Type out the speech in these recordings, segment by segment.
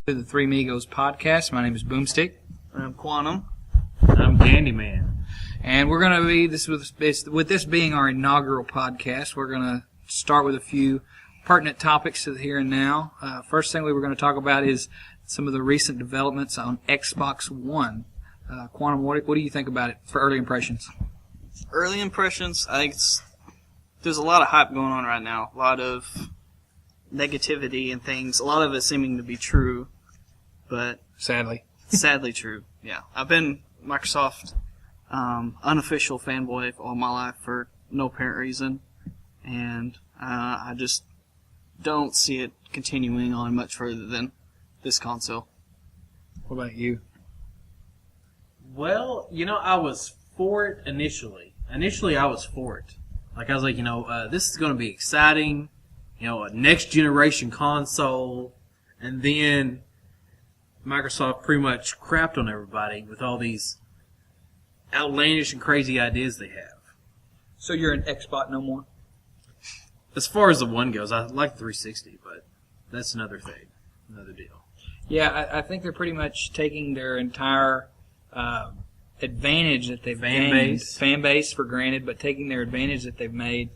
To the Three Migos podcast. My name is Boomstick. I'm Quantum. I'm Ganndyman. And we're going to be, with this being our inaugural podcast, we're going to start with a few pertinent topics to the here and now. First thing we were going to talk about is some of the recent developments on Xbox One. Quantum, what do you think about it for early impressions? Early impressions, I think there's a lot of hype going on right now. A lot of negativity and things. A lot of it seeming to be true, but sadly true. Yeah, I've been Microsoft unofficial fanboy all my life for no apparent reason, and I just don't see it continuing on much further than this console. What about you? Well, I was for it initially. Initially, I was for it. Like, I was like, this is going to be exciting. A next generation console. And then Microsoft pretty much crapped on everybody with all these outlandish and crazy ideas they have. So you're an Xbox no more? As far as the One goes, I like 360, but that's another thing, another deal. Yeah, I think they're pretty much taking their entire advantage that they've gained, fan base for granted, but taking their advantage that they've made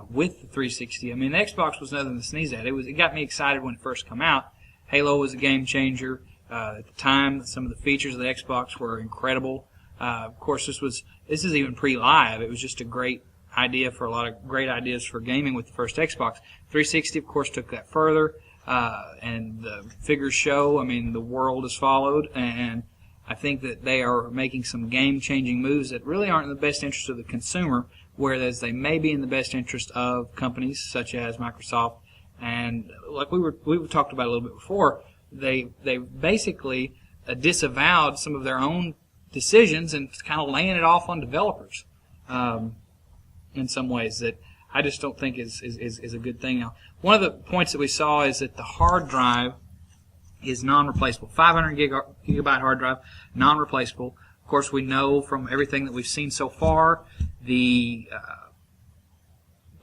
with the 360. I mean, the Xbox was nothing to sneeze at. It got me excited when it first came out. Halo was a game changer. At the time, some of the features of the Xbox were incredible. Of course, this is even pre-live. It was just a great idea for a lot of great ideas for gaming with the first Xbox. 360, of course, took that further, and the figures show. I mean, the world has followed, and I think that they are making some game-changing moves that really aren't in the best interest of the consumer, whereas they may be in the best interest of companies such as Microsoft. And like we talked about a little bit before, they basically disavowed some of their own decisions and kind of laying it off on developers in some ways that I just don't think is a good thing. Now, one of the points that we saw is that the hard drive is non-replaceable. 500 gigabyte hard drive, non-replaceable. Of course, we know from everything that we've seen so far,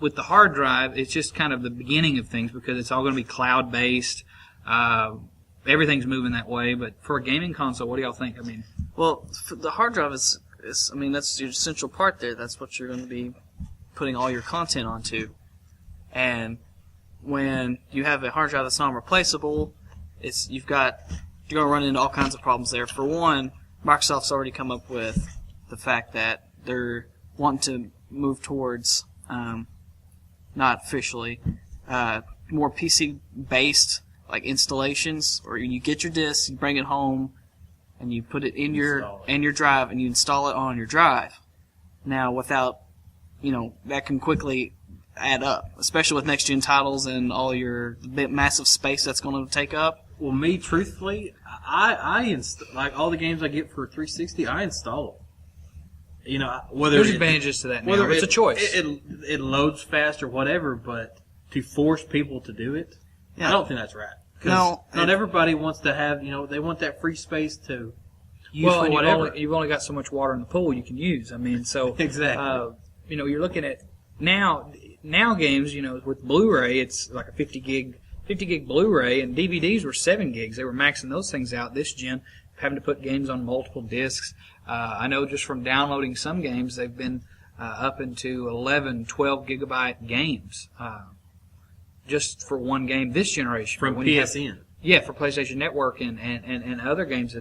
with the hard drive, it's just kind of the beginning of things because it's all going to be cloud-based. Everything's moving that way. But for a gaming console, what do y'all think? I mean, well, the hard drive is that's your essential part there. That's what you're going to be putting all your content onto. And when you have a hard drive that's non-replaceable, you're going to run into all kinds of problems there. For one, Microsoft's already come up with the fact that they're wanting to move towards, not officially, more PC-based like installations, or you get your disc, you bring it home, and you put it in your drive, and you install it on your drive. Now, without, that can quickly add up, especially with next-gen titles and all your massive space that's going to take up. Well, me, truthfully, I like all the games I get for 360, I install them. Whether there's advantages to that. Whether it's a choice, it loads fast or whatever, but to force people to do it, I don't think that's right. No, not everybody wants to have. They want that free space to use for whatever. You've only got so much water in the pool you can use. I mean, so exactly. You're looking at now games. With Blu-ray, it's like a 50 gig Blu-ray, and DVDs were 7 gigs. They were maxing those things out this gen, having to put games on multiple discs. I know just from downloading some games, they've been up into 11, 12 gigabyte games just for one game this generation. From PSN. For PlayStation Network and other games.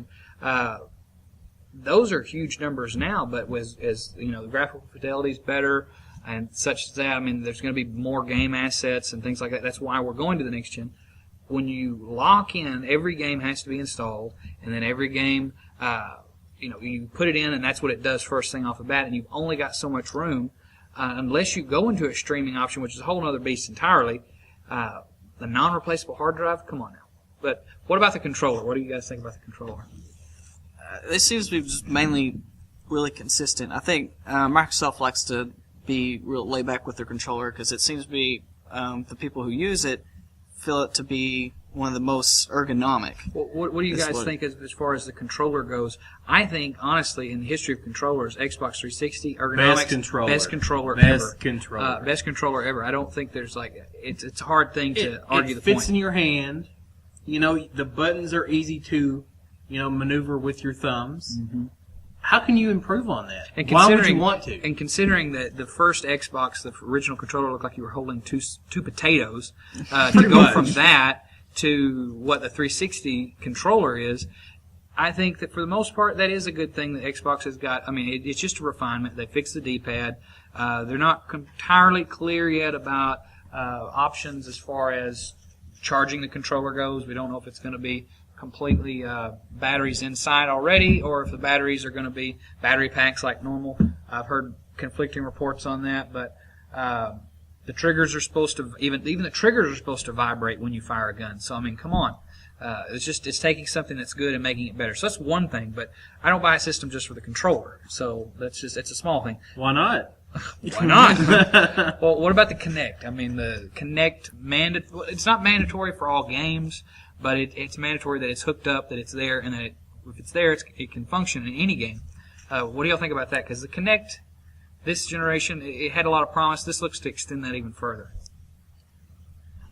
Those are huge numbers now, but as the graphical fidelity is better and such as that, I mean, there's going to be more game assets and things like that. That's why we're going to the next gen. When you lock in, every game has to be installed, and then every game, you put it in, and that's what it does first thing off the bat, and you've only got so much room, unless you go into a streaming option, which is a whole other beast entirely. The non-replaceable hard drive, come on now. But what about the controller? What do you guys think about the controller? It seems to be just mainly really consistent. I think Microsoft likes to be real laid back with their controller because it seems to be the people who use it feel it to be one of the most ergonomic. What do you guys think as far as the controller goes? I think, honestly, in the history of controllers, Xbox 360, ergonomics, best controller ever. I don't think there's it's a hard thing to argue the point. It fits in your hand. the buttons are easy to, maneuver with your thumbs. Mm-hmm. How can you improve on that? And Why would you want to? And considering that the first Xbox, the original controller looked like you were holding two potatoes, to go from that to what the 360 controller is, I think that for the most part, that is a good thing that Xbox has got. I mean, it's just a refinement. They fixed the D-pad. They're not entirely clear yet about options as far as charging the controller goes. We don't know if it's going to be completely batteries inside already, or if the batteries are going to be battery packs like normal. I've heard conflicting reports on that, but the triggers are supposed to even the triggers are supposed to vibrate when you fire a gun. So I mean, come on, it's taking something that's good and making it better. So that's one thing, but I don't buy a system just for the controller. So it's a small thing. Why not? Why not? Well, what about the Kinect? I mean, the Kinect it's not mandatory for all games. But it's mandatory that it's hooked up, that it's there, and that if it's there, it can function in any game. What do y'all think about that? Because the Kinect, this generation, it had a lot of promise. This looks to extend that even further.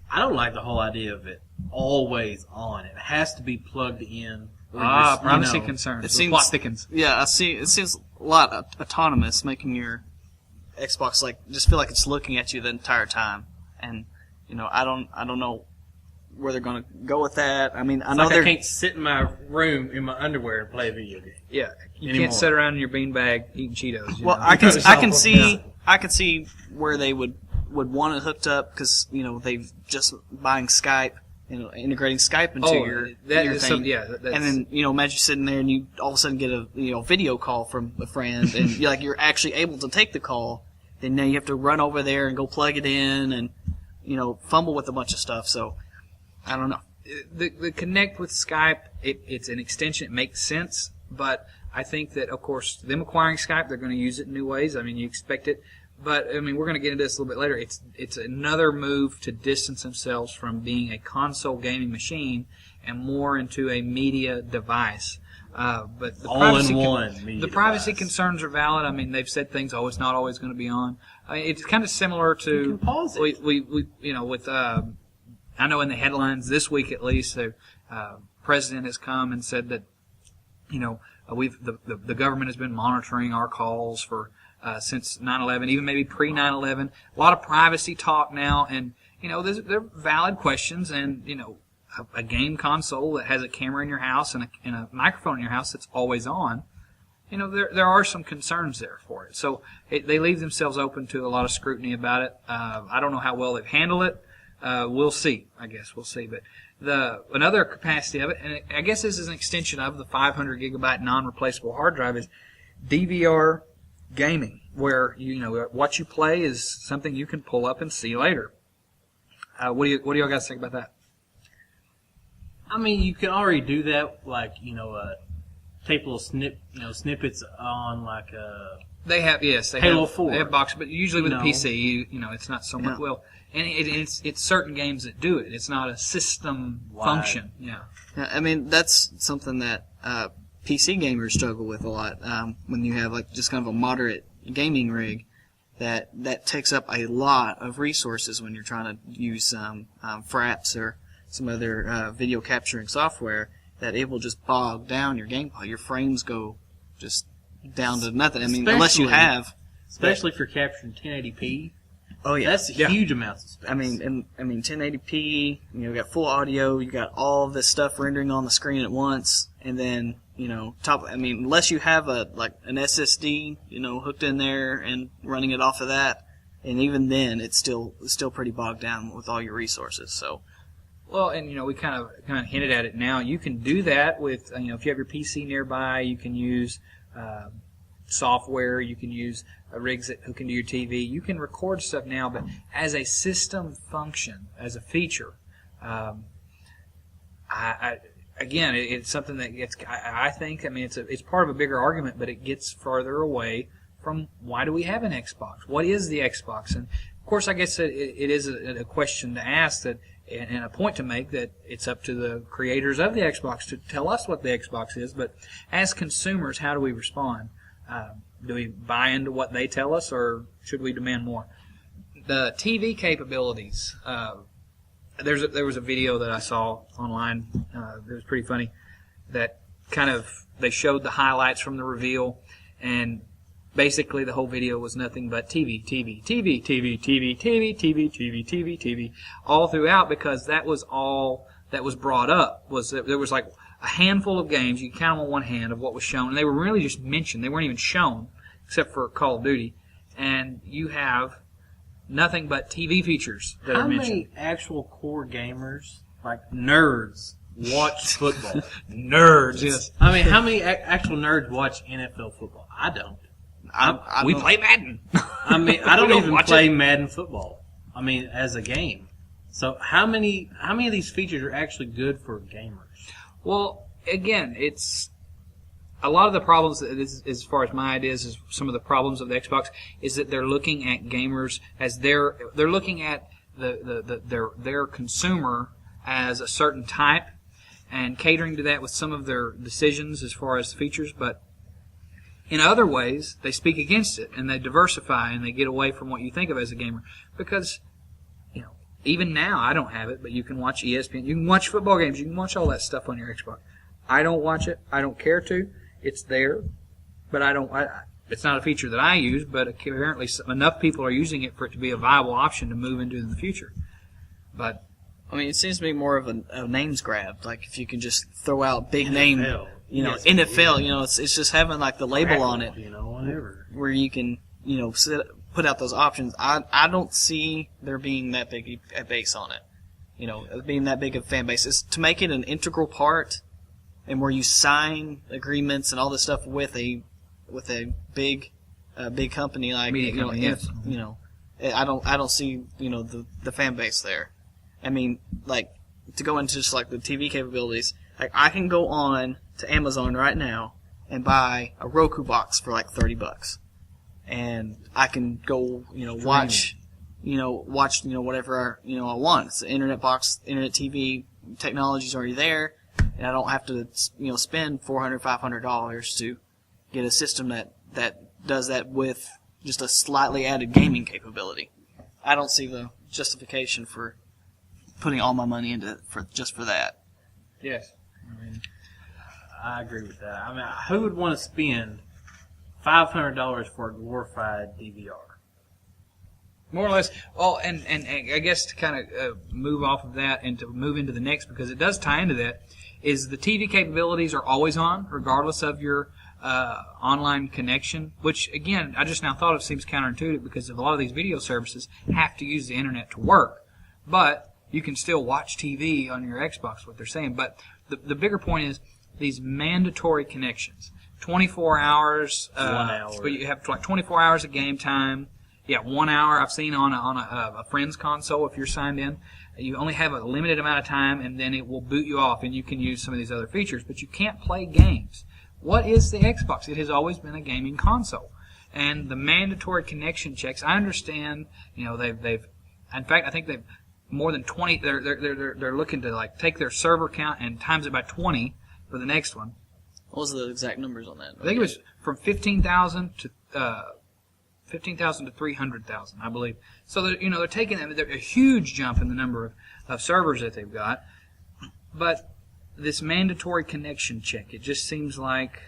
I don't like the whole idea of it always on. It has to be plugged in. Privacy concerns. It seems, plot thickens. Yeah, I see. It seems a lot autonomous, making your Xbox just feel like it's looking at you the entire time. And I don't know where they're going to go with that. I mean, I know I can't sit in my room in my underwear and play a video game. Yeah, you anymore. Can't sit around in your beanbag eating Cheetos. Well, I can see where they would want it hooked up because they've just buying Skype, integrating Skype into your thing. And then imagine sitting there and you all of a sudden get a video call from a friend and you're actually able to take the call. Then now you have to run over there and go plug it in and fumble with a bunch of stuff. So. I don't know. The Kinect with Skype, it's an extension. It makes sense, but I think that, of course, them acquiring Skype, they're going to use it in new ways. I mean, you expect it, but I mean, we're going to get into this a little bit later. It's another move to distance themselves from being a console gaming machine and more into a media device. But the privacy concerns are valid. I mean, they've said things. Oh, it's not always going to be on. I mean, it's kind of similar to you can pause it. we with. I know in the headlines this week at least, the president has come and said that, the government has been monitoring our calls for since 9/11, even maybe pre 9/11. A lot of privacy talk now, and they're valid questions. And a game console that has a camera in your house and a microphone in your house that's always on. There are some concerns there for it. So they leave themselves open to a lot of scrutiny about it. I don't know how well they've handled it. We'll see. I guess we'll see. But another capacity of it, and I guess this is an extension of the 500 gigabyte non-replaceable hard drive, is DVR gaming, where what you play is something you can pull up and see later. What do y'all guys think about that? I mean, you can already do that, tape little snippets on They have Halo 4. They have box, but usually with a PC, it's not so much. Yeah. Well, and it's certain games that do it. It's not a system function. Yeah. I mean, that's something that PC gamers struggle with a lot. When you have just kind of a moderate gaming rig, that takes up a lot of resources when you're trying to use Fraps or some other video capturing software. That it will just bog down your gameplay. Your frames go just down to nothing. I mean, unless you have, especially if you're capturing 1080p. Oh yeah, that's huge amounts of space. I mean, 1080p. You got full audio. You got all of this stuff rendering on the screen at once, and then unless you have an SSD, hooked in there and running it off of that, and even then, it's still pretty bogged down with all your resources. So. Well, and we kind of hinted at it now. You can do that with if you have your PC nearby, you can use software. You can use rigs that hook into your TV. You can record stuff now, but as a system function, as a feature, it's something that gets. I think. I mean, it's part of a bigger argument, but it gets further away from why do we have an Xbox? What is the Xbox? And of course, I guess it is a question to ask that. And a point to make that it's up to the creators of the Xbox to tell us what the Xbox is. But as consumers, how do we respond? Do we buy into what they tell us, or should we demand more? The TV capabilities, there was a video that I saw online. It was pretty funny. That kind of they showed the highlights from the reveal, and basically the whole video was nothing but TV, TV, TV, TV, TV, TV, TV, TV, TV, TV, all throughout, because that was all that was brought up. Was that there was like a handful of games, you can count them on one hand, of what was shown, and they were really just mentioned. They weren't even shown, except for Call of Duty. And you have nothing but TV features that are mentioned. How many actual core gamers, like nerds, watch football? Nerds, yes. I mean, how many actual nerds watch NFL football? I don't. We play Madden. I mean, I don't even play Madden football. I mean, as a game. So how many of these features are actually good for gamers? Well, again, it's a lot of the problems, as far as my ideas, is some of the problems of the Xbox, is that they're looking at gamers as they're looking at their consumer as a certain type, and catering to that with some of their decisions as far as features. But in other ways, they speak against it, and they diversify, and they get away from what you think of as a gamer. Because, you know, even now, I don't have it, but you can watch ESPN, you can watch football games, you can watch all that stuff on your Xbox. I don't watch it. I don't care to. It's there, but it's not a feature that I use, but apparently enough people are using it for it to be a viable option to move into in the future. But I mean, it seems to be more of a names grab. Like, if you can just throw out big name, you know, NFL, you know, it's just having like the label on it, you know, whatever, where you can, you know, put out those options. I don't see there being that big a base on it, you know, being that big of a fan base. It's to make it an integral part, and where you sign agreements and all this stuff with a big company like I don't see, you know, the fan base there. I mean, like, to go into just like the TV capabilities, like, I can go on to Amazon right now and buy a Roku box for like $30, and I can go, you know, watch whatever, you know, I want. It's the internet box, internet TV technology's already there, and I don't have to, you know, spend $400, $500 to get a system that does that with just a slightly added gaming capability. I don't see the justification for putting all my money into it just for that. yes, I mean, I agree with that. I mean, who would want to spend $500 for a glorified DVR? more or less. Well, and I guess to kind of move off of that and to move into the next, because it does tie into that, is the TV capabilities are always on, regardless of your online connection, which, again, I just now thought it seems counterintuitive, because a lot of these video services have to use the internet to work. But you can still watch TV on your Xbox, what they're saying. But the bigger point is these mandatory connections. 24 hours. 1 hour. But you have like 24 hours of game time. Yeah, 1 hour. I've seen on a friend's console, if you're signed in, you only have a limited amount of time, and then it will boot you off, and you can use some of these other features. But you can't play games. What is the Xbox? It has always been a gaming console. And the mandatory connection checks, I understand, you know, they've in fact, I think they've more than 20. They're looking to like take their server count and times it by 20 for the next one. What was the exact numbers on that? I think it was from 15,000 to 300,000, I believe. So they're taking a huge jump in the number of servers that they've got. But this mandatory connection check, it just seems like,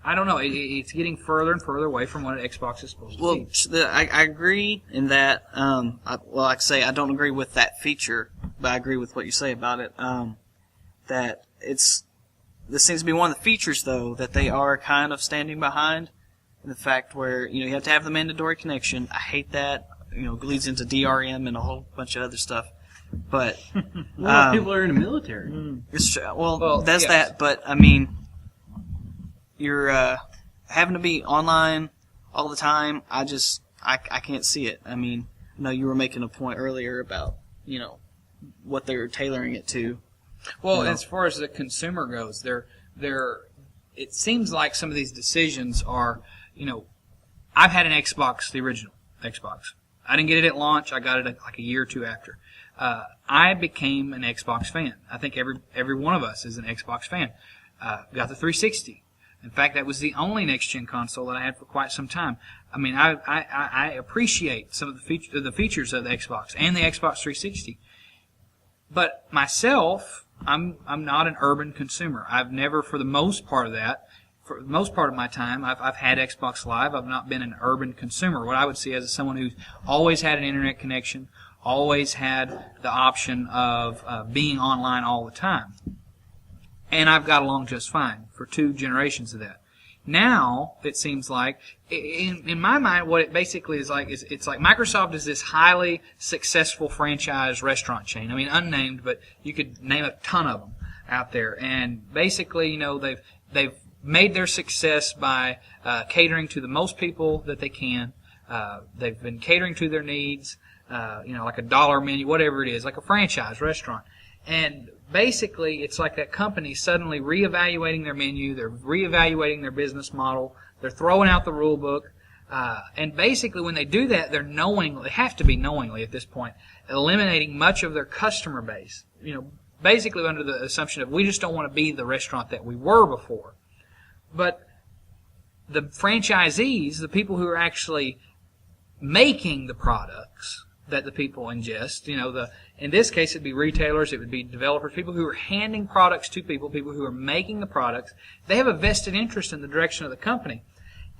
I don't know, it's getting further and further away from what an Xbox is supposed to be. Well, I agree in that. Like I say, I don't agree with that feature, but I agree with what you say about it. That this seems to be one of the features, though, that they are kind of standing behind. The fact where, you know, you have to have the mandatory connection. I hate that. You know, it leads into DRM and a whole bunch of other stuff. But people are in the military. It's, well, that's yes. That. But I mean, you're having to be online all the time. I can't see it. I mean, I know you were making a point earlier about, you know, what they're tailoring it to. Well, you know. As far as the consumer goes, it seems like some of these decisions are, you know, I've had an Xbox, the original Xbox. I didn't get it at launch. I got it like a year or two after. I became an Xbox fan. I think every one of us is an Xbox fan. Got the 360. In fact, that was the only next-gen console that I had for quite some time. I mean, I appreciate some of the features of the Xbox and the Xbox 360. But myself, I'm not an urban consumer. I've never, for the most part of my time, I've had Xbox Live. I've not been an urban consumer. What I would see as someone who's always had an internet connection, always had the option of being online all the time. And I've got along just fine for 2 generations of that. Now, it seems like, in my mind, what it basically is like, it's like Microsoft is this highly successful franchise restaurant chain. I mean, unnamed, but you could name a ton of them out there. And basically, they've made their success by catering to the most people that they can. They've been catering to their needs, like a dollar menu, whatever it is, like a franchise restaurant. And basically, it's like that company suddenly reevaluating their menu, they're reevaluating their business model, they're throwing out the rule book, and basically when they do that, they have to be knowingly at this point, eliminating much of their customer base. Basically under the assumption of we just don't want to be the restaurant that we were before. But the franchisees, the people who are actually making the products that the people ingest, in this case it'd be retailers, it would be developers, people who are handing products to people who are making the products. They have a vested interest in the direction of the company.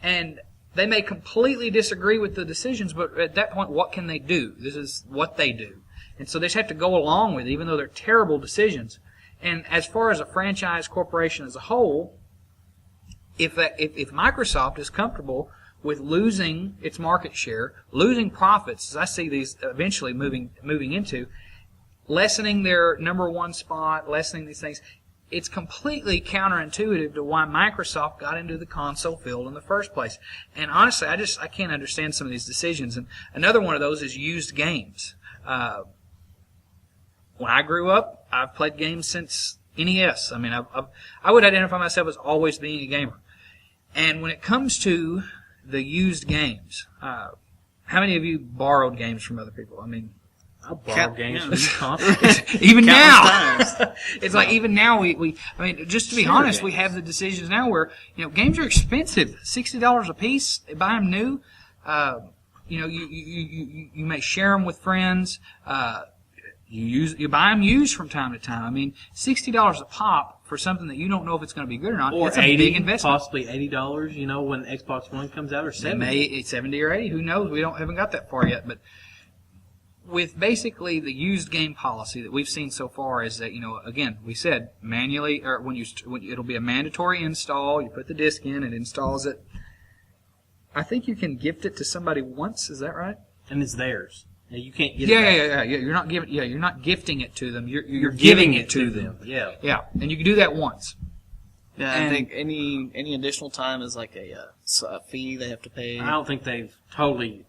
And they may completely disagree with the decisions, but at that point, what can they do? This is what they do. And so they just have to go along with it, even though they're terrible decisions. And as far as a franchise corporation as a whole, if Microsoft is comfortable with losing its market share, losing profits, as I see these eventually moving into, lessening their number 1 spot, lessening these things, it's completely counterintuitive to why Microsoft got into the console field in the first place. And honestly, I can't understand some of these decisions. And another one of those is used games. When I grew up, I've played games since NES. I mean, I would identify myself as always being a gamer. And when it comes to the used games, how many of you borrowed games from other people? I mean, I borrow games from you constantly. Even now, it's like even now I mean, just to be honest, we have the decisions now where games are expensive, $60 a piece. Buy them new. You may share them with friends. You buy them used from time to time. I mean, $60 a pop for something that you don't know if it's going to be good or not. Or it's a big investment. Possibly $80. When Xbox One comes out, or $70. 70 or 80. Who knows? We haven't got that far yet. But with basically the used game policy that we've seen so far is that again we said manually or when it'll be a mandatory install. You put the disc in, it installs it. I think you can gift it to somebody once. Is that right? And it's theirs. Yeah, you can't get it. Yeah. You're not giving. Yeah, you're not gifting it to them. You're giving it to them. Yeah. Yeah, and you can do that once. Yeah, I think any additional time is like a fee they have to pay. I don't think they've totally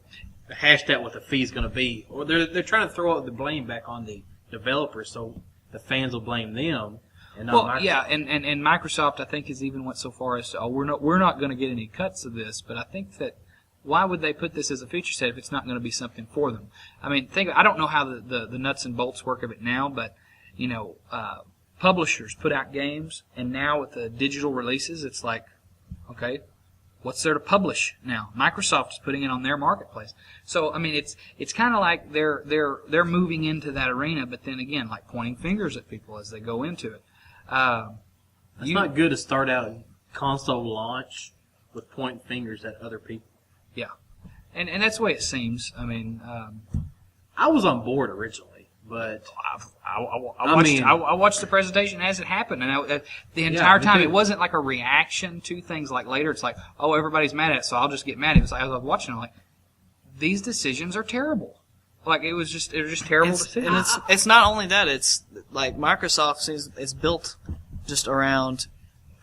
hashed out what the fee's going to be, or they're trying to throw the blame back on the developers, so the fans will blame them. And not Microsoft. Yeah, and Microsoft I think has even went so far as to we're not going to get any cuts of this, but I think that. Why would they put this as a feature set if it's not going to be something for them? I mean, I don't know how the nuts and bolts work of it now, but publishers put out games, and now with the digital releases, it's like, okay, what's there to publish now? Microsoft is putting it on their marketplace. So I mean, it's kind of like they're moving into that arena, but then again, like pointing fingers at people as they go into it. It's not good to start out console launch with pointing fingers at other people. Yeah, and that's the way it seems. I mean, I was on board originally, but I watched the presentation as it happened, and the entire time it wasn't like a reaction to things like later. It's like, oh, everybody's mad at it, so I'll just get mad. It was like, as I was watching, I'm like, these decisions are terrible. Like it was just terrible decisions. And it's not only that. It's like Microsoft is built just around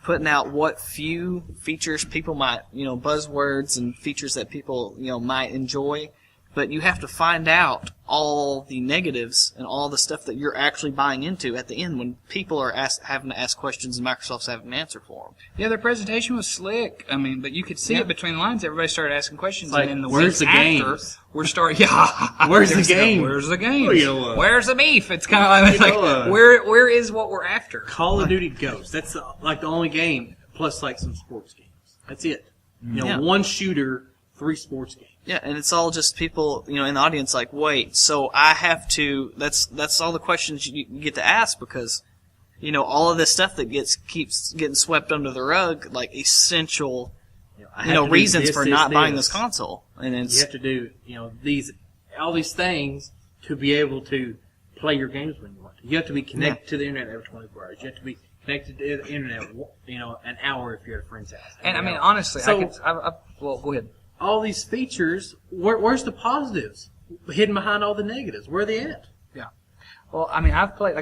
putting out what few features people might, buzzwords and features that people, might enjoy. But you have to find out all the negatives and all the stuff that you're actually buying into at the end when people are having to ask questions and Microsoft's having an answer for them. Yeah, their presentation was slick. I mean, but you could see it between the lines. Everybody started asking questions, like, and then the where's weeks the after, games? we're starting. Yeah, where's the game? Where's the game? Oh, where's the beef? It's kind of like where is what we're after? Call of Duty Ghosts. That's like the only game, plus like some sports games. That's it. One shooter 3 sports games. Yeah, and it's all just people, in the audience like, wait, so I have to, that's all the questions you get to ask because, all of this stuff that keeps getting swept under the rug, like essential, reasons for not buying this console. And you have to do, all these things to be able to play your games when you want to. You have to be connected to the internet every 24 hours. You have to be connected to the internet, an hour if you're at a friend's house. And I mean, honestly, well, go ahead. All these features, where's the positives? Hidden behind all the negatives. Where are they at? Yeah. Well, I mean, I've played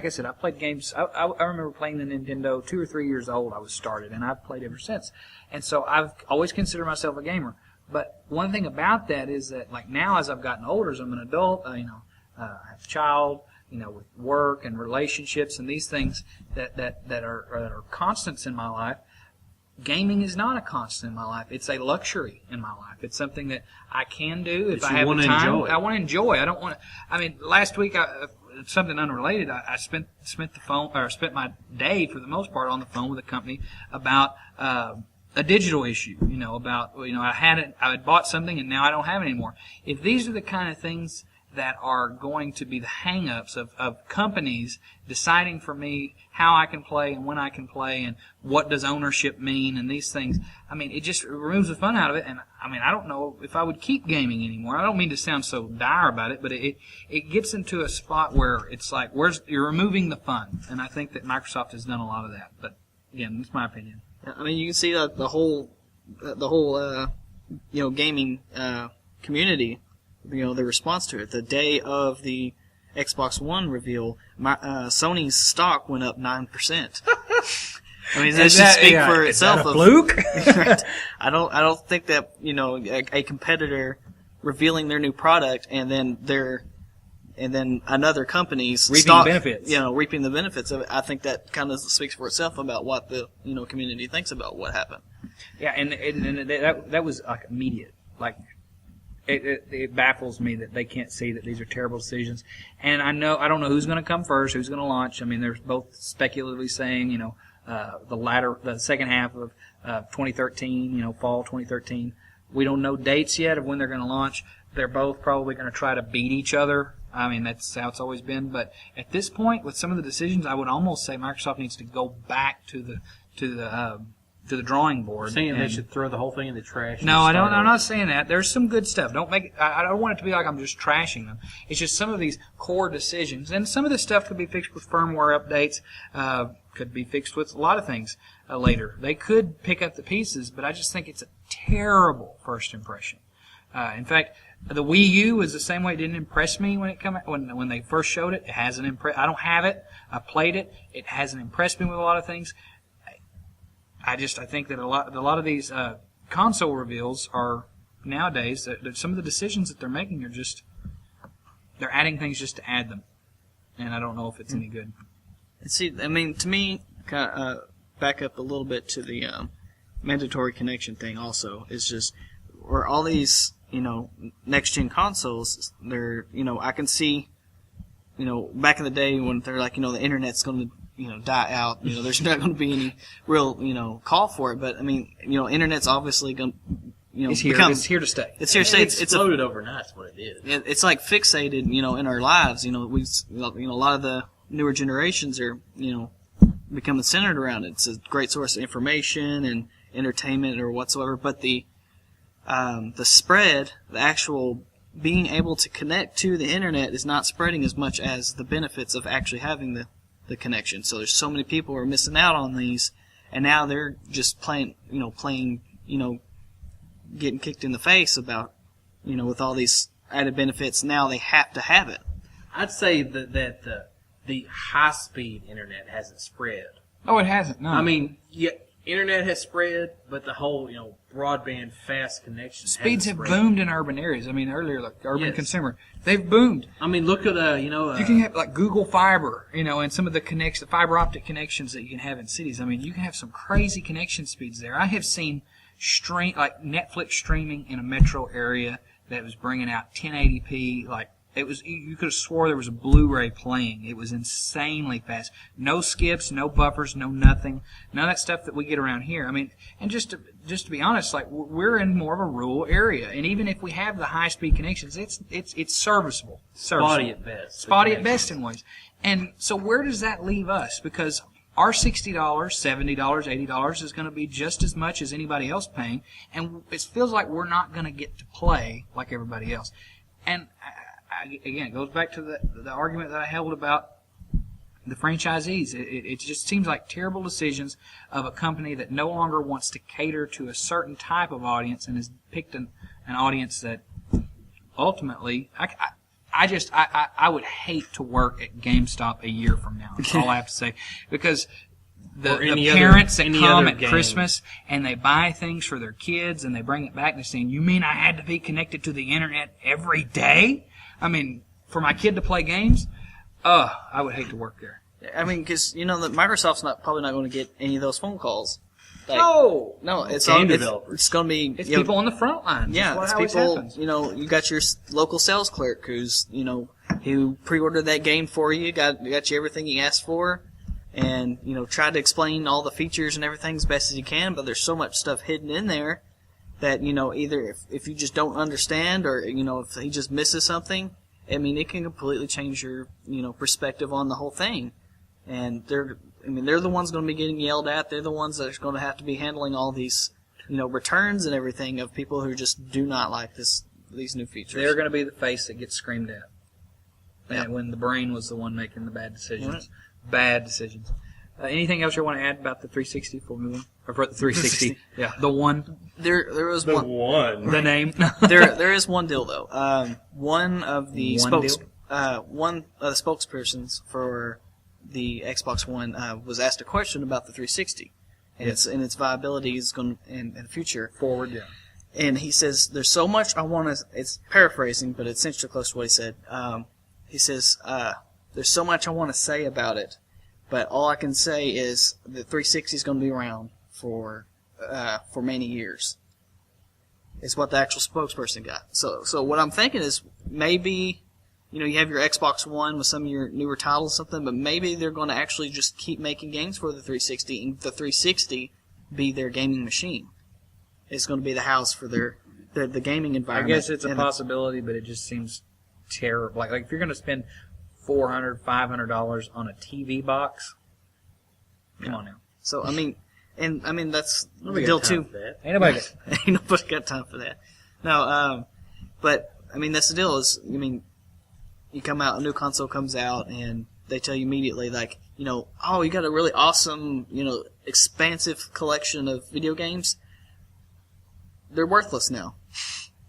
games. I remember playing the Nintendo 2 or 3 years old. I was started, and I've played ever since. And so I've always considered myself a gamer. But one thing about that is that, like, now as I've gotten older, as I'm an adult, I have a child, with work and relationships and these things that are constants in my life. Gaming is not a constant in my life. It's a luxury in my life. It's something that I can do if I have the time. I want to enjoy. I don't want to. I mean, last week, something unrelated. I spent my day for the most part on the phone with a company about a digital issue. I had bought something and now I don't have it anymore. If these are the kind of things that are going to be the hang-ups of companies deciding for me how I can play and when I can play and what does ownership mean and these things. I mean, it just removes the fun out of it. And, I mean, I don't know if I would keep gaming anymore. I don't mean to sound so dire about it, but it gets into a spot where it's like, you're removing the fun. And I think that Microsoft has done a lot of that. But, again, that's my opinion. I mean, you can see that the whole gaming community, the response to it. The day of the Xbox One reveal, Sony's stock went up 9%. I mean, that should speak for itself. Is that a fluke? Right. I don't think that a competitor revealing their new product and then another company's reaping stock, benefits. Reaping the benefits of it. I think that kind of speaks for itself about what the community thinks about what happened. Yeah, and that was like immediate. Like it baffles me that they can't see that these are terrible decisions. And I don't know who's going to come first, who's going to launch. I mean, they're both speculatively saying, the second half of 2013, fall 2013. We don't know dates yet of when they're going to launch. They're both probably going to try to beat each other. I mean, that's how it's always been. But at this point, with some of the decisions, I would almost say Microsoft needs to go back to the drawing board. Saying they should throw the whole thing in the trash. No, I don't. I'm not saying that. There's some good stuff. Don't make it. I don't want it to be like I'm just trashing them. It's just some of these core decisions, and some of this stuff could be fixed with firmware updates. Could be fixed with a lot of things later. They could pick up the pieces, but I just think it's a terrible first impression. In fact, the Wii U was the same way. It didn't impress me when it came out, when they first showed it. It hasn't impressed. I don't have it. I played it. It hasn't impressed me with a lot of things. I think that a lot of these console reveals are nowadays that some of the decisions that they're making are just they're adding things just to add them, and I don't know if it's any good. See, I mean, to me, back up a little bit to the mandatory connection thing. Also, is just where all these next gen consoles, they're I can see back in the day when they're like the internet's going to die out. There's not going to be any real, call for it. But I mean, internet's obviously going to, it's here. It's here to stay. It's here to stay. It's exploded overnight. That's what it is. It's like fixated, in our lives. A lot of the newer generations are, becoming centered around it. It's a great source of information and entertainment or whatsoever. But the spread, the actual being able to connect to the internet is not spreading as much as the benefits of actually having the connection. So there's so many people who are missing out on these, and now they're just playing, getting kicked in the face about, with all these added benefits. Now they have to have it. I'd say that the high-speed internet hasn't spread. Oh, it hasn't. No. I mean, internet has spread, but the whole, broadband fast connection speeds have boomed in urban areas. I mean, earlier, like urban consumer, they've boomed. I mean, look at you can have like Google Fiber, and some of the fiber optic connections that you can have in cities. I mean, you can have some crazy connection speeds there. I have seen like Netflix streaming in a metro area that was bringing out 1080p, like you could have swore there was a Blu-ray playing. It was insanely fast. No skips, no buffers, no nothing. None of that stuff that we get around here. I mean, and just to be honest, like we're in more of a rural area, and even if we have the high-speed connections, it's serviceable. Spotty at best. Spotty at best in ways. And so where does that leave us? Because our $60, $70, $80 is going to be just as much as anybody else paying, and it feels like we're not going to get to play like everybody else. And again, it goes back to the argument that I held about the franchisees. It just seems like terrible decisions of a company that no longer wants to cater to a certain type of audience and has picked an audience that ultimately, I would hate to work at GameStop a year from now. That's all I have to say. Because the parents that come at Christmas and they buy things for their kids and they bring it back and they're saying, "You mean I had to be connected to the internet every day? I mean, for my kid to play games?" I would hate to work there. I mean, because that Microsoft's probably not going to get any of those phone calls. Like, no, it's going to be people on the front lines. Yeah, it's people. You got your local sales clerk who's who pre-ordered that game for you, got you everything you asked for, and tried to explain all the features and everything as best as you can. But there's so much stuff hidden in there that either if you just don't understand or if he just misses something, I mean, it can completely change your perspective on the whole thing. And they're the ones going to be getting yelled at. They're the ones that are going to have to be handling all these, returns and everything of people who just do not like these new features. They're going to be the face that gets screamed at. And when the brain was the one making the bad decisions. Right. Bad decisions. Anything else you want to add about the 360 before we move on? Or for the 360? Yeah, the one. There was one. The name. there is one deal though. One of the spokespersons for the Xbox One was asked a question about the 360 and its viability is going in the future forward. Yeah. And he says, "There's so much I want to." It's paraphrasing, but it's essentially close to what he said. He says, "There's so much I want to say about it, but all I can say is the 360 is going to be around for many years." Is what the actual spokesperson got. So what I'm thinking is maybe. You have your Xbox One with some of your newer titles or something, but maybe they're going to actually just keep making games for the 360, and the 360 be their gaming machine. It's going to be the house for the gaming environment. I guess it's a possibility, but it just seems terrible. Like if you're going to spend $400, $500 on a TV box, come on now. So that's the deal too. Ain't nobody got time for that. No, but that's the deal. You come out, a new console comes out, and they tell you immediately, like, oh, you got a really awesome, expansive collection of video games. They're worthless now.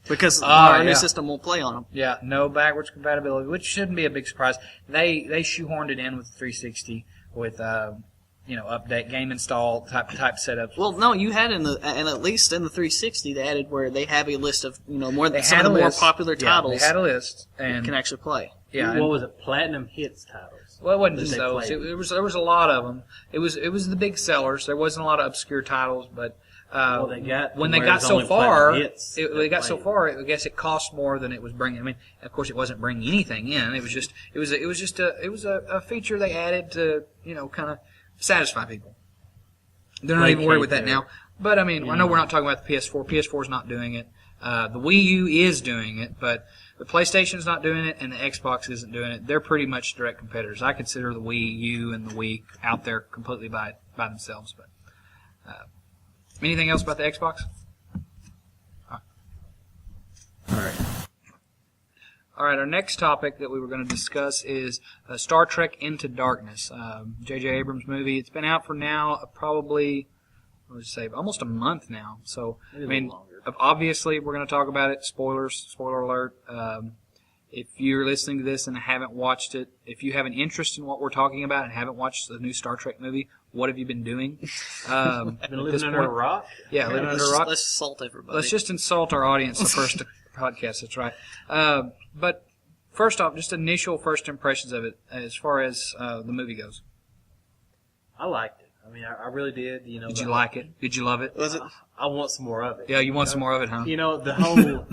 Because our new system won't play on them. Yeah, no backwards compatibility, which shouldn't be a big surprise. They shoehorned it in with the 360 with, update, game install type setups. Well, no, you had and at least in the 360 they added where they have a list of more than some of the more popular titles. They had a list and you can actually play. Yeah, what was it? Platinum hits titles. Well, it wasn't just those. There was a lot of them. It was the big sellers. There wasn't a lot of obscure titles, but when they got so far, I guess it cost more than it was bringing. I mean, of course, it wasn't bringing anything in. It was just a feature they added to kind of satisfy people. They're not even worried with that now. But I mean, I know we're not talking about the PS4. PS4 is not doing it. The Wii U is doing it, but the PlayStation's not doing it, and the Xbox isn't doing it. They're pretty much direct competitors. I consider the Wii U and the Wii out there completely by themselves. But anything else about the Xbox? All right. Our next topic that we were going to discuss is Star Trek Into Darkness. J.J. Abrams' movie. It's been out for now probably, almost a month now. So obviously we're going to talk about it. Spoiler alert. If you're listening to this and haven't watched it, if you have an interest in what we're talking about and haven't watched the new Star Trek movie, what have you been doing? Been living under a rock? Yeah, living under a rock. Let's insult everybody. Let's just insult our audience the first podcast. That's right. But first off, just initial first impressions of it as far as the movie goes. I liked it. I mean, I really did. You know, Did you like it? Did you love it? Was it? I want some more of it. Yeah, you want some more of it, huh? You know, the whole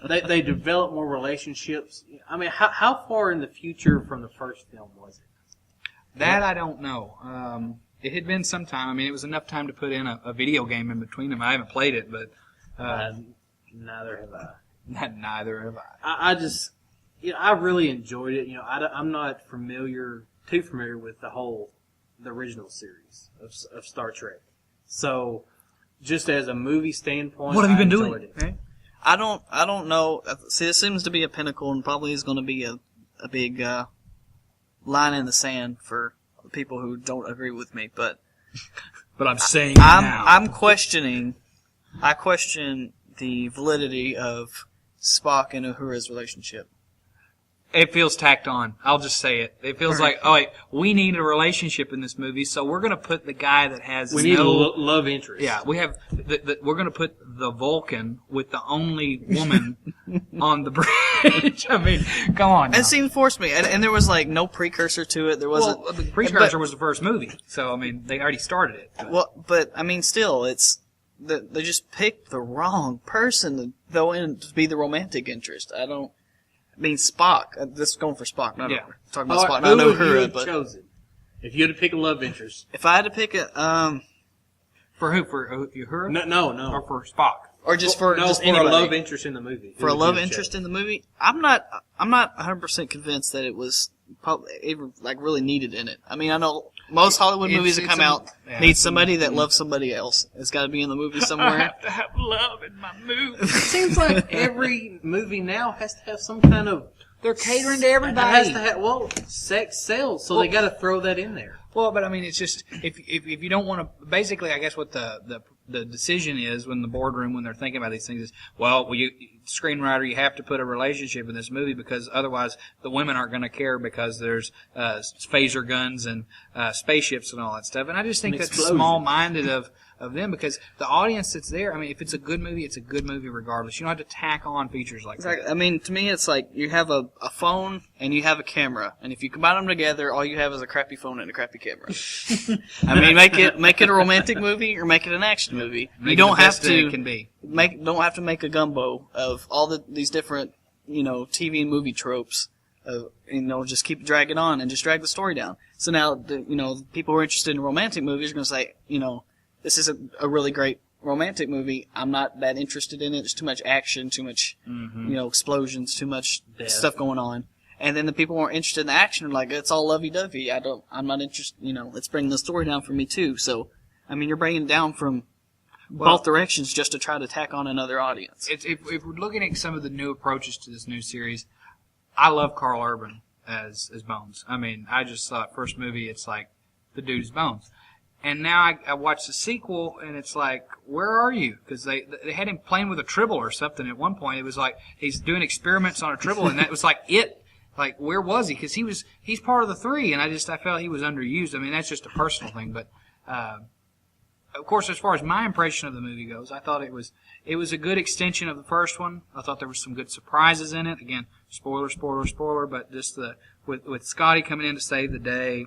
they develop more relationships. I mean, how far in the future from the first film was it? That I don't know. It had been some time. I mean, it was enough time to put in a video game in between them. I haven't played it, but Neither have I. neither have I. I just, you know, I really enjoyed it. You know, I'm not too familiar with the original series of Star Trek. So, just as a movie standpoint, What have you been I enjoyed doing? it. Right? I don't know. See, this seems to be a pinnacle, and probably is going to be a big line in the sand for people who don't agree with me. But I'm saying now. I'm questioning. I question the validity of Spock and Uhura's relationship. It feels tacked on. I'll just say it. It feels like, oh wait, we need a relationship in this movie, so we're going to put the guy that has We need a love interest. Yeah, we have. We're going to put the Vulcan with the only woman on the bridge. I mean, come on. It seemed forced me, and there was like no precursor to it. There wasn't. Well, the precursor was the first movie, so I mean, they already started it. But I mean, still, they just picked the wrong person to go in to be the romantic interest. I mean, Spock. This is going for Spock, not Yeah. talking about Spock. Who Not would you Uhura, have but chosen if you had to pick a love interest? if I had to pick a, For who? For Uhura? No. Or for Spock? or just for just for anybody. a love interest in the movie. For a love interest in the movie, I'm not 100% convinced that it was even like really needed in it. I mean, I know most Hollywood movies that come out need somebody that loves somebody else. It's got to be in the movie somewhere. to have love in my movie. It seems like every movie now has to have some kind of. They're catering to It everybody. has to have, sex sells, so they got to throw that in there. Well, but I mean, it's just if you don't want to. Basically, I guess what the decision is when the boardroom when they're thinking about these things is, screenwriter, you have to put a relationship in this movie because otherwise the women aren't going to care because there's phaser guns and spaceships and all that stuff. And I just think that's small-minded of them because the audience that's there. I mean, if it's a good movie, it's a good movie regardless. You don't have to tack on features like that. I mean, to me, it's like you have a phone and you have a camera, and if you combine them together, all you have is a crappy phone and a crappy camera. I mean, make it a romantic movie or make it an action movie. You don't have to don't have to make a gumbo of all these different TV and movie tropes. Just keep dragging on and just drag the story down. So now the people who are interested in romantic movies are going to say this is a really great romantic movie. I'm not that interested in it. There's too much action, too much, explosions, too much stuff going on. And then the people who are interested in the action are like, it's all lovey-dovey. I'm not interested, let's bring the story down for me too. So, I mean, you're bringing it down from both directions just to try to tack on another audience. If we're looking at some of the new approaches to this new series, I love Carl Urban as Bones. I mean, I just thought first movie, it's like the dude's Bones. And now I watched the sequel, and it's like, where are you? Because they had him playing with a tribble or something at one point. It was like he's doing experiments on a tribble, and that was like it. Like, where was he? Because he's part of the three, and I felt he was underused. I mean, that's just a personal thing. But, of course, as far as my impression of the movie goes, I thought it was a good extension of the first one. I thought there were some good surprises in it. Again, spoiler, but just with Scotty coming in to save the day.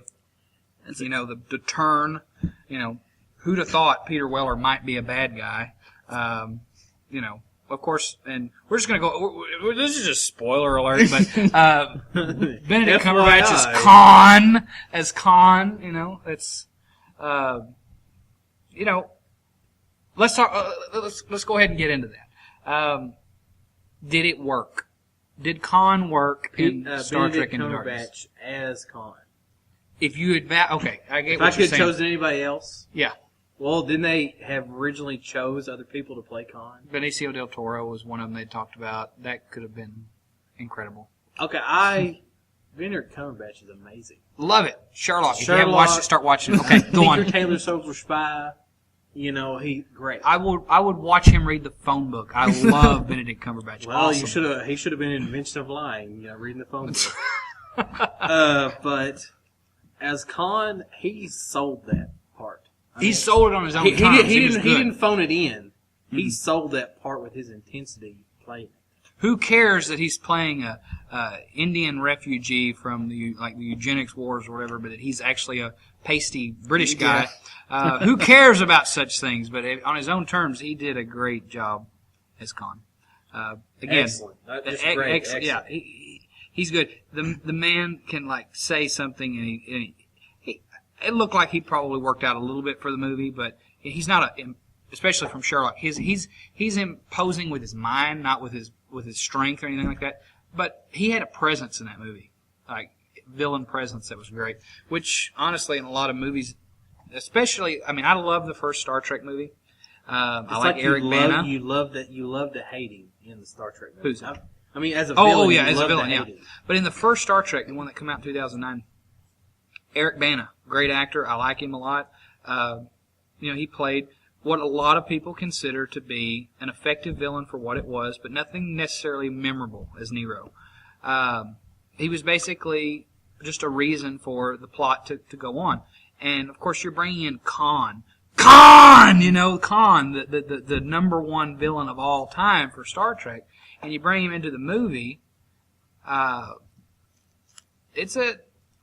The turn, who'd have thought Peter Weller might be a bad guy, of course, and we're just going to go, this is just spoiler alert, but, Benedict Cumberbatch as Khan, it's, let's talk, let's go ahead and get into that. Did it work? Did Khan work in Star Trek Into Darkness? Benedict Cumberbatch as Khan. If you had okay, I get if what I could you're have saying. chosen anybody else, Yeah, well, didn't they have originally chose other people to play Khan? Benicio del Toro was one of them they talked about. That could have been incredible. Okay, Benedict Cumberbatch is amazing. Love it, Sherlock. If you haven't watched it, start watching it. Okay, go on. Tinker Tailor Soldier Spy. He's great. I would watch him read the phone book. I love Benedict Cumberbatch. Well, awesome. he should have been in Invention of Lying, reading the phone book. But as Khan, he sold that part. He sold it on his own terms. He didn't phone it in. Mm-hmm. He sold that part with his intensity playing. Who cares that he's playing a Indian refugee from the eugenics wars or whatever, but that he's actually a pasty British guy. Who cares about such things? But on his own terms, he did a great job as Khan. Again, Excellent. Just great. Excellent. Yeah, he's good. The man can like say something, and he it looked like he probably worked out a little bit for the movie, but he's not especially from Sherlock. He's imposing with his mind, not with his strength or anything like that. But he had a presence in that movie, like villain presence that was great. Which honestly, in a lot of movies, especially, I mean, I love the first Star Trek movie. I like Eric Bana. You love to hate him in the Star Trek movie. Who's that? I mean, as a villain. Oh yeah, as a villain, yeah. But in the first Star Trek, the one that came out in 2009, Eric Bana, great actor. I like him a lot. He played what a lot of people consider to be an effective villain for what it was, but nothing necessarily memorable as Nero. He was basically just a reason for the plot to go on. And, of course, you're bringing in Khan. Khan! Khan, the number one villain of all time for Star Trek. And you bring him into the movie. It's a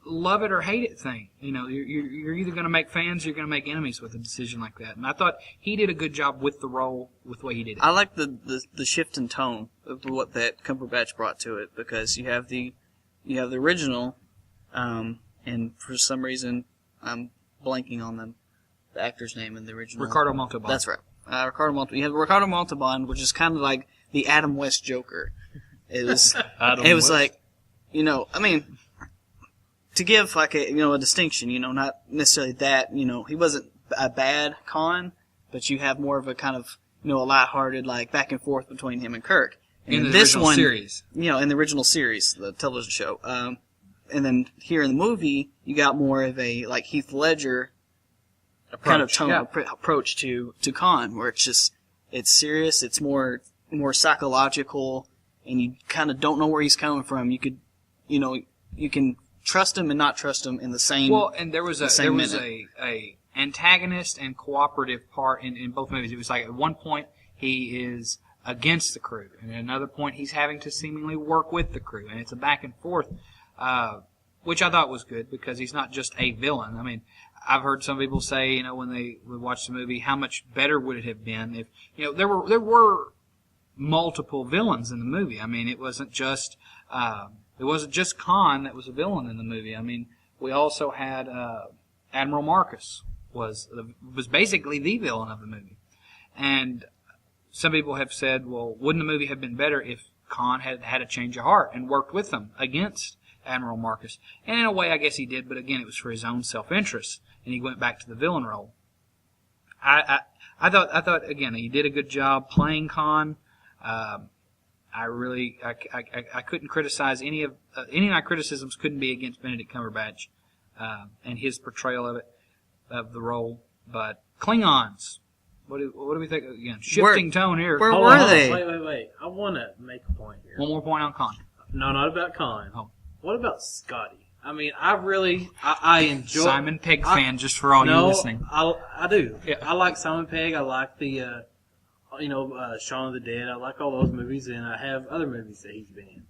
love it or hate it thing. You're either going to make fans or you're going to make enemies with a decision like that. And I thought he did a good job with the role, with the way he did it. I like the shift in tone of what that Cumberbatch brought to it, because you have the original, and for some reason I'm blanking on the actor's name in the original. Ricardo Montalban. That's right. Ricardo Montalban. You have Ricardo Montalban, which is kind of like the Adam West Joker. It was. It was like, I mean, to give like a distinction, not necessarily that, he wasn't a bad Khan, but you have more of a kind of, a lighthearted, like, back and forth between him and Kirk. And in the this original one, series. In the original series, the television show. And then here in the movie, you got more of a, like, Heath Ledger kind of tone, approach to Khan, where it's serious, it's more psychological, and you kind of don't know where he's coming from. You could, you can trust him and not trust him in the same. Well, and there was a antagonist and cooperative part in both movies. It was like at one point he is against the crew, and at another point he's having to seemingly work with the crew, and it's a back and forth, which I thought was good because he's not just a villain. I mean, I've heard some people say, when they would watch the movie, how much better would it have been if there were multiple villains in the movie. I mean, it wasn't just Khan that was a villain in the movie. I mean, we also had Admiral Marcus was basically the villain of the movie. And some people have said, well, wouldn't the movie have been better if Khan had had a change of heart and worked with them against Admiral Marcus? And in a way, I guess he did, but again, it was for his own self-interest, and he went back to the villain role. I thought again, he did a good job playing Khan. I couldn't criticize any of my criticisms couldn't be against Benedict Cumberbatch and his portrayal of the role. But Klingons, what do we think? Again, shifting tone here. Where were they? Wait. I want to make a point here. One more point on Khan. No, not about Khan. Oh. What about Scotty? I mean, I enjoy Simon Pegg fan, just for all you listening. I do. Yeah. I like Simon Pegg. I like the Shaun of the Dead. I like all those movies, and I have other movies that he's been in.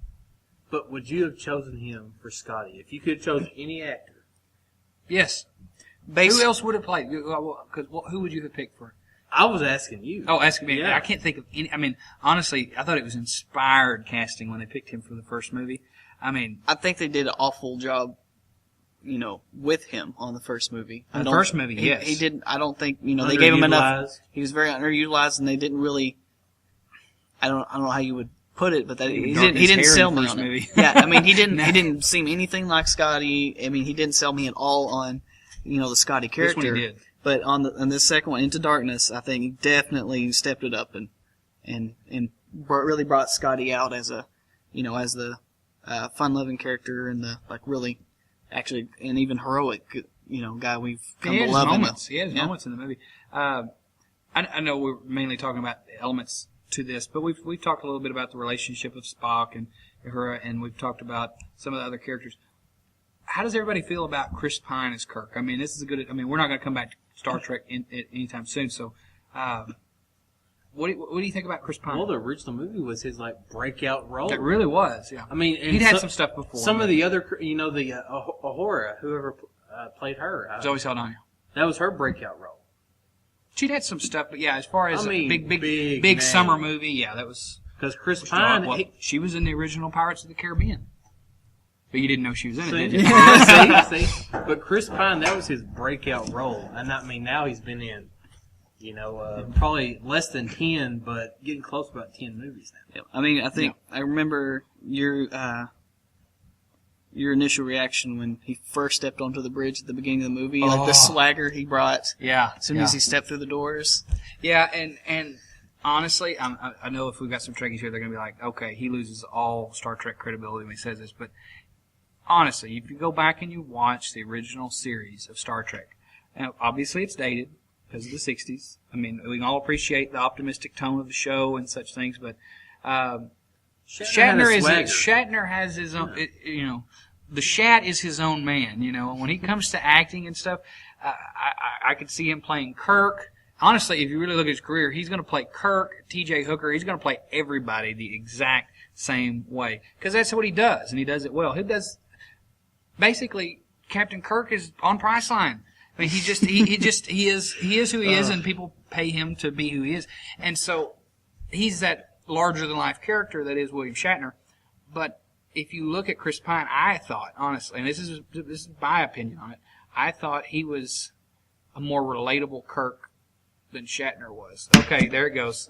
But would you have chosen him for Scotty if you could have chosen any actor? Yes. Who else would have played? Because who would you have picked for? I was asking you. Oh, asking me. Yeah. I can't think of any. I mean, honestly, I thought it was inspired casting when they picked him for the first movie. I mean, I think they did an awful job, with him on the first movie. First movie, yes. He didn't. I don't think they gave him enough. Underutilized. He was very underutilized, and they didn't really. I don't know how you would put it, but he darkened his didn't hair sell in the me first on movie. it. Yeah, I mean, he didn't. No. He didn't seem anything like Scotty. I mean, he didn't sell me at all on, the Scotty character. This one he did. But on this second one, Into Darkness, I think he definitely stepped it up and really brought Scotty out as a, as the fun-loving character and the really, actually, and even heroic, guy we've come to love. He had his moments in the movie. I know we're mainly talking about elements to this, but we've talked a little bit about the relationship of Spock and Uhura, and we've talked about some of the other characters. How does everybody feel about Chris Pine as Kirk? I mean, this is we're not going to come back to Star Trek anytime soon, so what do you think about Chris Pine? Well, the original movie was his breakout role. It really was, yeah. I mean, he'd had some stuff before. Some of the other, the Uhura, whoever played her. Zoe Saldana. That was her breakout role. She'd had some stuff, but yeah, as far as I mean, big big summer name. movie, yeah, that was. Because Chris Pine, Well, she was in the original Pirates of the Caribbean. But you didn't know she was in it, did you? see. But Chris Pine, that was his breakout role. And I mean, now he's been in, probably less than 10, but getting close to about 10 movies now. Yeah. I mean, I think I remember your initial reaction when he first stepped onto the bridge at the beginning of the movie, like the swagger he brought. Yeah. As soon as he stepped through the doors. Yeah, and honestly, I know if we've got some Trekkies here, they're going to be like, okay, he loses all Star Trek credibility when he says this, but honestly, if you go back and you watch the original series of Star Trek, now obviously it's dated because of the 60s. I mean, we can all appreciate the optimistic tone of the show and such things, but Shatner has his own, the Shat is his own man, when he comes to acting and stuff, I could see him playing Kirk. Honestly, if you really look at his career, he's going to play Kirk, T.J. Hooker. He's going to play everybody the exact same way because that's what he does, and he does it well. He does basically Captain Kirk is on Priceline. I mean, he is who he is, and people pay him to be who he is, and so he's that larger than life character that is William Shatner. But if you look at Chris Pine, I thought honestly, and this is my opinion on it, I thought he was a more relatable Kirk than Shatner was. Okay, there it goes.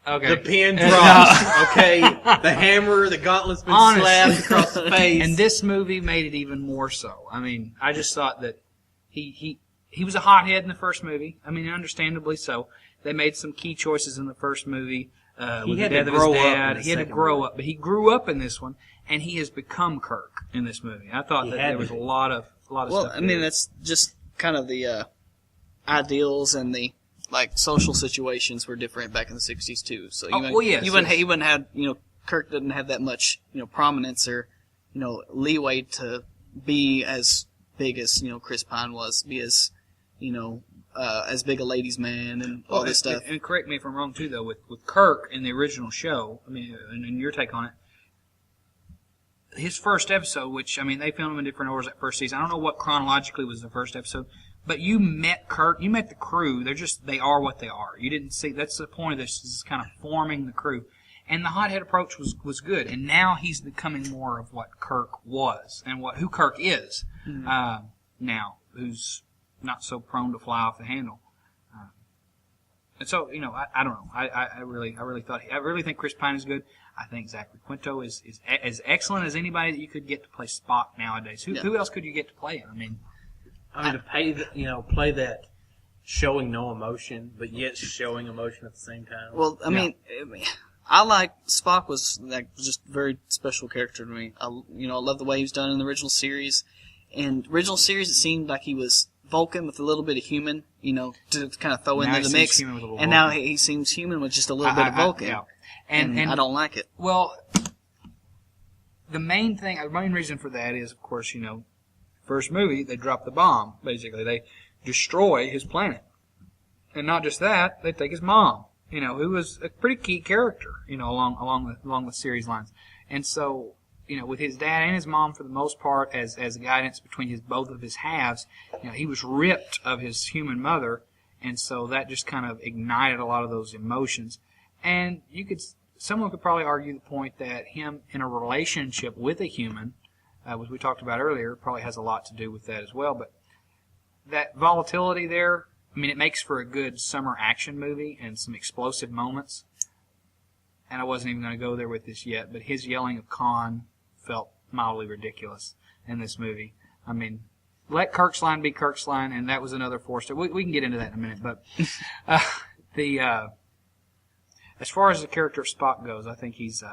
Okay. The pin drops. Okay. The hammer, the gauntlet's been slapped across the face. And this movie made it even more so. I mean, I just thought that he was a hothead in the first movie. I mean, understandably so. They made some key choices in the first movie. With the death of his dad. He had to grow up. But he grew up in this one, and he has become Kirk in this movie. I thought that there was a lot of stuff. Well, I mean, that's just kind of the ideals and the social situations were different back in the 60s too. So you wouldn't have Kirk didn't have that much prominence or leeway to be as big as Chris Pine was, be as big a ladies' man and all this stuff. And correct me if I'm wrong too, though. With Kirk in the original show, I mean, and your take on it, his first episode, which I mean, they filmed him in different orders that first season. I don't know what chronologically was the first episode. But you met Kirk, you met the crew. They are what they are. You didn't see, that's the point of this, is kind of forming the crew. And the hothead approach was good. And now he's becoming more of what Kirk was and who Kirk is now, who's not so prone to fly off the handle. And so, I don't know. I really think Chris Pine is good. I think Zachary Quinto is as excellent as anybody that you could get to play Spock nowadays. Who else could you get to play him? I mean, to play that showing no emotion, but yet showing emotion at the same time. Well, I mean, I like Spock was just a very special character to me. I love the way he was done in the original series. In original series, it seemed like he was Vulcan with a little bit of human, to kind of throw into the mix. And now he seems human with just a little bit of Vulcan. And I don't like it. Well, the main reason for that is, of course, first movie, they drop the bomb, basically. They destroy his planet. And not just that, they take his mom, who was a pretty key character, along the series lines. And so, with his dad and his mom, for the most part, as guidance between both of his halves, he was ripped of his human mother, and so that just kind of ignited a lot of those emotions. And someone could probably argue the point that him in a relationship with a human, which we talked about earlier, probably has a lot to do with that as well. But that volatility there, I mean, it makes for a good summer action movie and some explosive moments. And I wasn't even going to go there with this yet, but his yelling of Khan felt mildly ridiculous in this movie. I mean, let Kirk's line be Kirk's line, and that was another force. We can get into that in a minute, but as far as the character of Spock goes, I think he's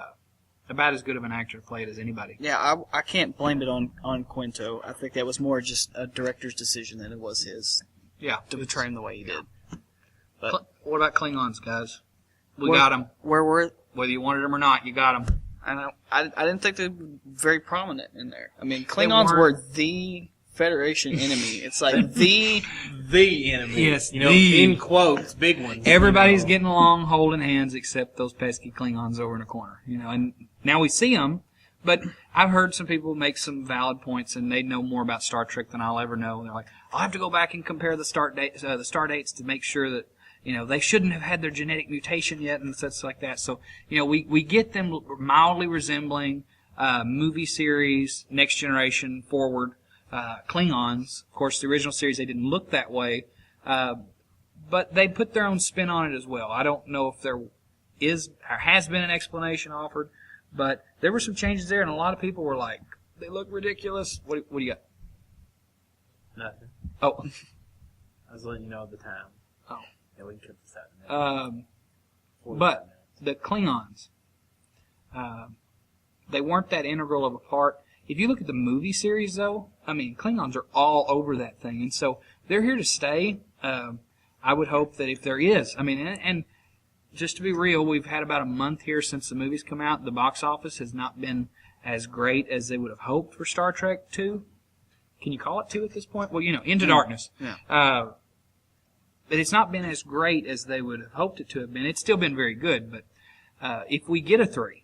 about as good of an actor to play it as anybody. Yeah, I can't blame it on Quinto. I think that was more just a director's decision than it was his. Yeah, to portray him the way he did. But what about Klingons, guys? We got them. Where were? Whether you wanted them or not, you got them. I didn't think they were very prominent in there. I mean, Klingons were the Federation enemy. It's like the enemy. Yes, in quotes, big ones. Everybody's getting along, holding hands, except those pesky Klingons over in the corner. And now we see them, But I've heard some people make some valid points, and they know more about Star Trek than I'll ever know. And they're like, I'll have to go back and compare the star dates to make sure that, they shouldn't have had their genetic mutation yet and such like that. So, we get them mildly resembling movie series, Next Generation, Forward, Klingons. Of course, the original series, they didn't look that way. But they put their own spin on it as well. I don't know if there is or has been an explanation offered, but there were some changes there, and a lot of people were like, they look ridiculous. What do you got? Nothing. Oh. I was letting you know the time. Oh. Yeah, we can cut this out in a minute. But the Klingons, they weren't that integral of a part. If you look at the movie series, though, Klingons are all over that thing, and so they're here to stay. I would hope that if there is, and just to be real, we've had about a month here since the movies come out. The box office has not been as great as they would have hoped for Star Trek 2. Can you call it 2 at this point? Well, Into Darkness. Yeah. But it's not been as great as they would have hoped it to have been. It's still been very good, but if we get a 3,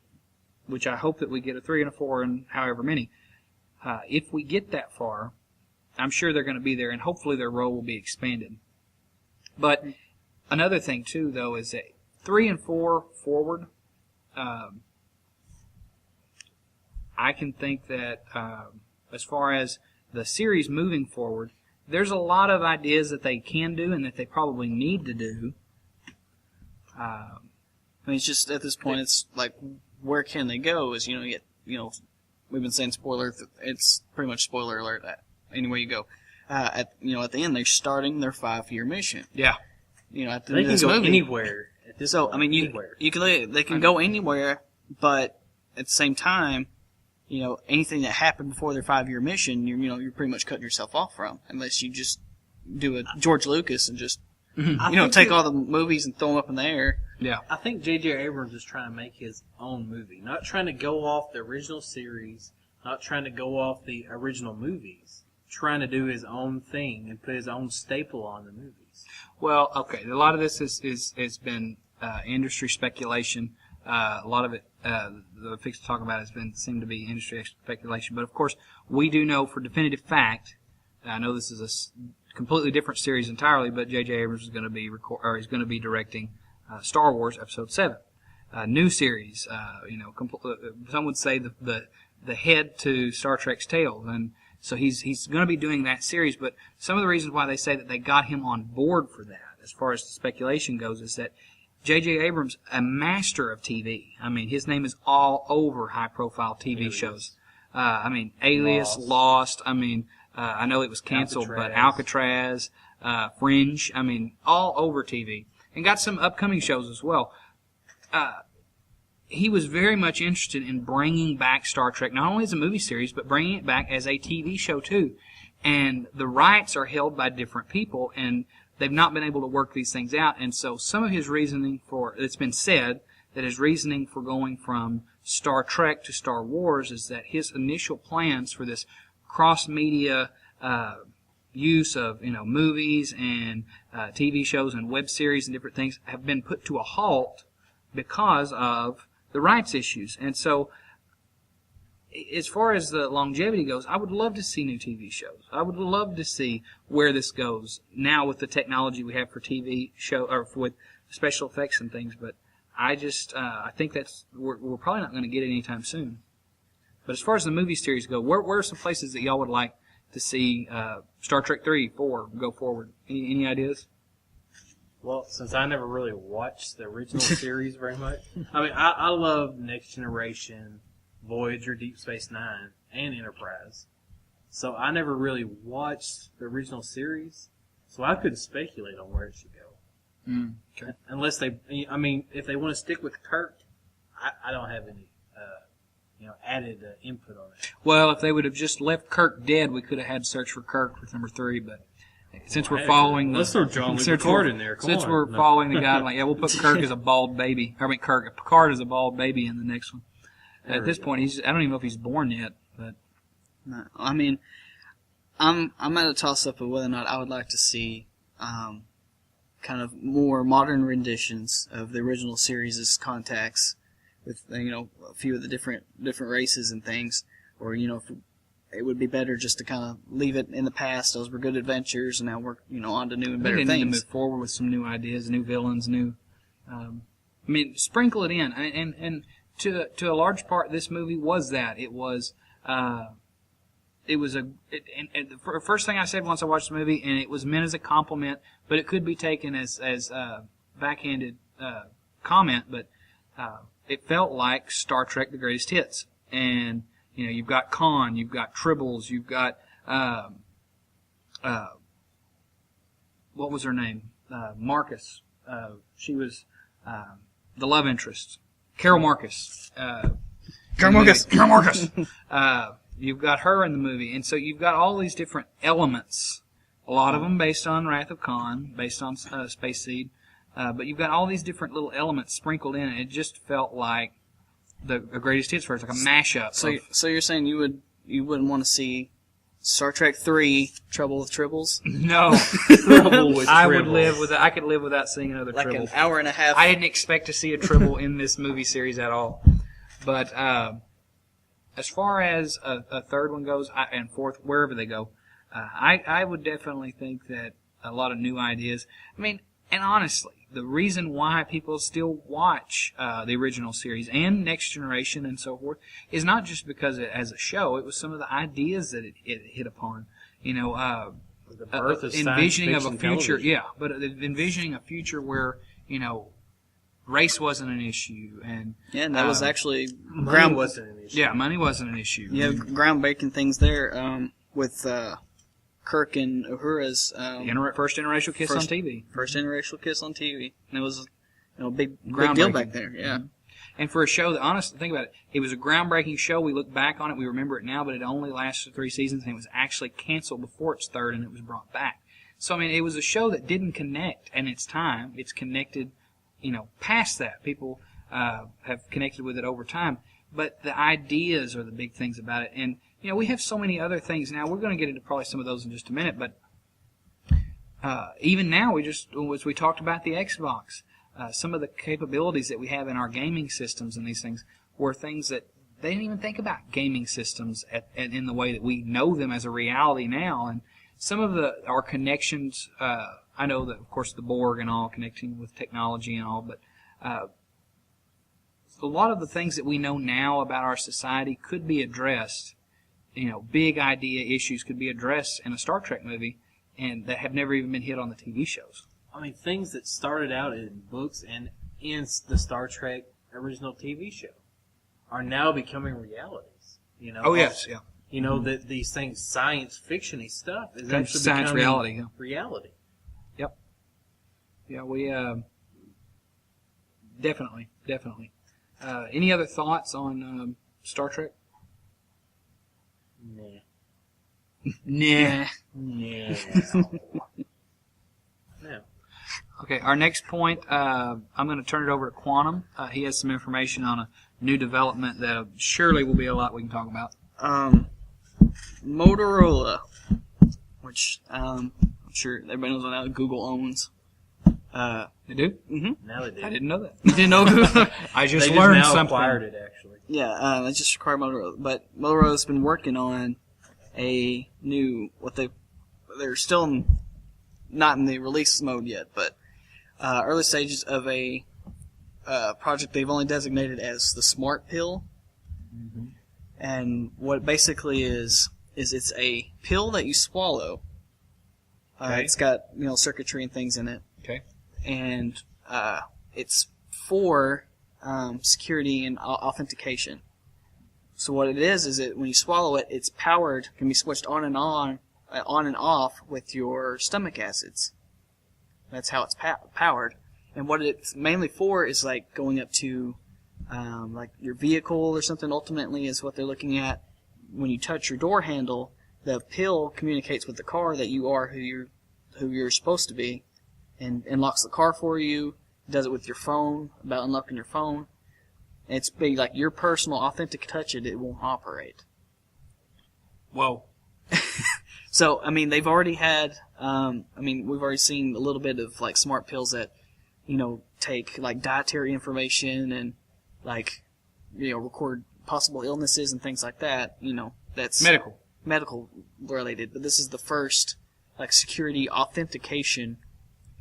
which I hope that we get a 3 and a 4 and however many, if we get that far, I'm sure they're going to be there, and hopefully their role will be expanded. But another thing, too, though, is that 3 and 4 forward, I can think that as far as the series moving forward, there's a lot of ideas that they can do and that they probably need to do. It's just at this point, it's like, where can they go? Is we've been saying spoiler. It's pretty much spoiler alert. Any way you go. At the end, they're starting their 5-year mission. Yeah. At the they end of can this go movie. anywhere. At this point, anywhere. They can go anywhere, but at the same time, anything that happened before their 5-year mission, you're pretty much cutting yourself off from, unless you just do a George Lucas and just take all the movies and throw them up in the air. Yeah. I think J.J. Abrams is trying to make his own movie, not trying to go off the original series, not trying to go off the original movies, trying to do his own thing and put his own staple on the movies. Well, okay. A lot of this has been industry speculation. A lot of it, the fix to talk about, seemed to be industry speculation. But of course, we do know for definitive fact. I know this is a completely different series entirely, but J.J. Abrams is going to be directing Star Wars Episode 7, new series. Some would say the head to Star Trek's tail, and so he's going to be doing that series. But some of the reasons why they say that they got him on board for that, as far as the speculation goes, is that J.J. Abrams, a master of TV. His name is all over high-profile TV shows. Alias, Lost. I know it was canceled, but Alcatraz, Fringe. All over TV. And got some upcoming shows as well. He was very much interested in bringing back Star Trek, not only as a movie series, but bringing it back as a TV show, too. And the rights are held by different people, and they've not been able to work these things out. And so some of his reasoning it's been said that his reasoning for going from Star Trek to Star Wars is that his initial plans for this cross-media use of movies and TV shows and web series and different things have been put to a halt because of the rights issues. And so as far as the longevity goes, I would love to see new TV shows. I would love to see where this goes now with the technology we have for TV show or with special effects and things. But I think we're probably not going to get it anytime soon. But as far as the movie series go, where are some places that y'all would like to see Star Trek 3, 4 go forward? Any ideas? Well, since I never really watched the original series very much, I love Next Generation, Voyager, Deep Space Nine, and Enterprise. So I never really watched the original series, so I couldn't speculate on where it should go. Okay. Unless if they want to stick with Kirk, I don't have any, added input on it. Well, if they would have just left Kirk dead, we could have had Search for Kirk with number 3, but since we're following let's throw John Luke Picard in there. Following the guideline, we'll put Kirk as a bald baby. Picard as a bald baby in the next one. At this point, I don't even know if he's born yet. But no, I'm at a toss-up of whether or not I would like to see kind of more modern renditions of the original series' contacts with a few of the different races and things, or if it would be better just to kind of leave it in the past. Those were good adventures, and now we're on to new and better they things. Need to move forward with some new ideas, new villains, new. Sprinkle it in, and to a large part, this movie was that. It was the first thing I said once I watched the movie, and it was meant as a compliment, but it could be taken as backhanded comment. But it felt like Star Trek: The Greatest Hits, and you've got Khan, you've got Tribbles, you've got what was her name? Marcus. She was the love interest, Carol Marcus. Carol Marcus. Carol Marcus. You've got her in the movie, and so you've got all these different elements. A lot of them based on Wrath of Khan, based on Space Seed, but you've got all these different little elements sprinkled in. And it just felt like the Greatest Hits first, like a mashup. So you're saying you wouldn't want to see Star Trek 3 Trouble with Tribbles? No. Trouble with I Tribbles. I could live without seeing another Like Tribble. an hour and a half. I didn't expect to see a Tribble in this movie series at all. But as far as a third one goes, and fourth, wherever they go, I would definitely think that a lot of new ideas. And honestly, the reason why people still watch the original series and Next Generation and so forth is not just because as a show. It was some of the ideas that it hit upon. The birth of envisioning of a science future. fiction Yeah, but envisioning a future where race wasn't an issue, and that was actually money wasn't an issue. Yeah, money wasn't an issue. You have groundbreaking things there with Kirk and Uhura's First interracial kiss on TV. First interracial kiss on TV. And it was a big deal Groundbreaking. back there. Yeah. Mm-hmm. And for a show that, honestly, think about it, it was a groundbreaking show. We look back on it, we remember it now, but it only lasted 3 seasons, and it was actually canceled before its third, and it was brought back. So, it was a show that didn't connect in its time. It's connected, past that. People have connected with it over time. But the ideas are the big things about it. And, we have so many other things now. We're going to get into probably some of those in just a minute, but even now, as we talked about the Xbox, some of the capabilities that we have in our gaming systems and these things were things that they didn't even think about gaming systems in the way that we know them as a reality now. And some of our connections, I know that, of course, the Borg and all connecting with technology and all, but a lot of the things that we know now about our society could be addressed. Big idea issues could be addressed in a Star Trek movie, and that have never even been hit on the TV shows. Things that started out in books and in the Star Trek original TV show are now becoming realities. Oh yes, yeah. That these things, science fiction-y stuff, is actually science becoming reality. Yeah. reality. Yep. Yeah, we definitely. Any other thoughts on Star Trek? Nah. Nah. No. Okay, our next point, I'm going to turn it over to Quantum. He has some information on a new development that surely will be a lot we can talk about. Motorola, which I'm sure everybody knows what now Google owns. They do? Mm-hmm. Now they do. I didn't know that. You didn't know Google? I They just learned now something. acquired it, actually. Yeah, they just acquired Motorola. But Motorola's been working on a new, they're still not in the release mode yet, but early stages of a project they've only designated as the SmartPill. Mm-hmm. And what it basically is it's a pill that you swallow. Okay. It's got, circuitry and things in it. Okay. And it's for security and authentication. So what it is it when you swallow it, it's powered, can be switched on and off with your stomach acids. That's how it's powered. And what it's mainly for is like going up to like your vehicle or something. Ultimately, is what they're looking at. When you touch your door handle, the pill communicates with the car that you are who you're supposed to be, and unlocks the car for you. Does it with your phone, about unlocking your phone. And it's be like your personal, authentic touch it won't operate. Whoa. So, they've already had, we've already seen a little bit of, like, smart pills that, take, like, dietary information and, like, record possible illnesses and things like that. That's medical related. But this is the first security authentication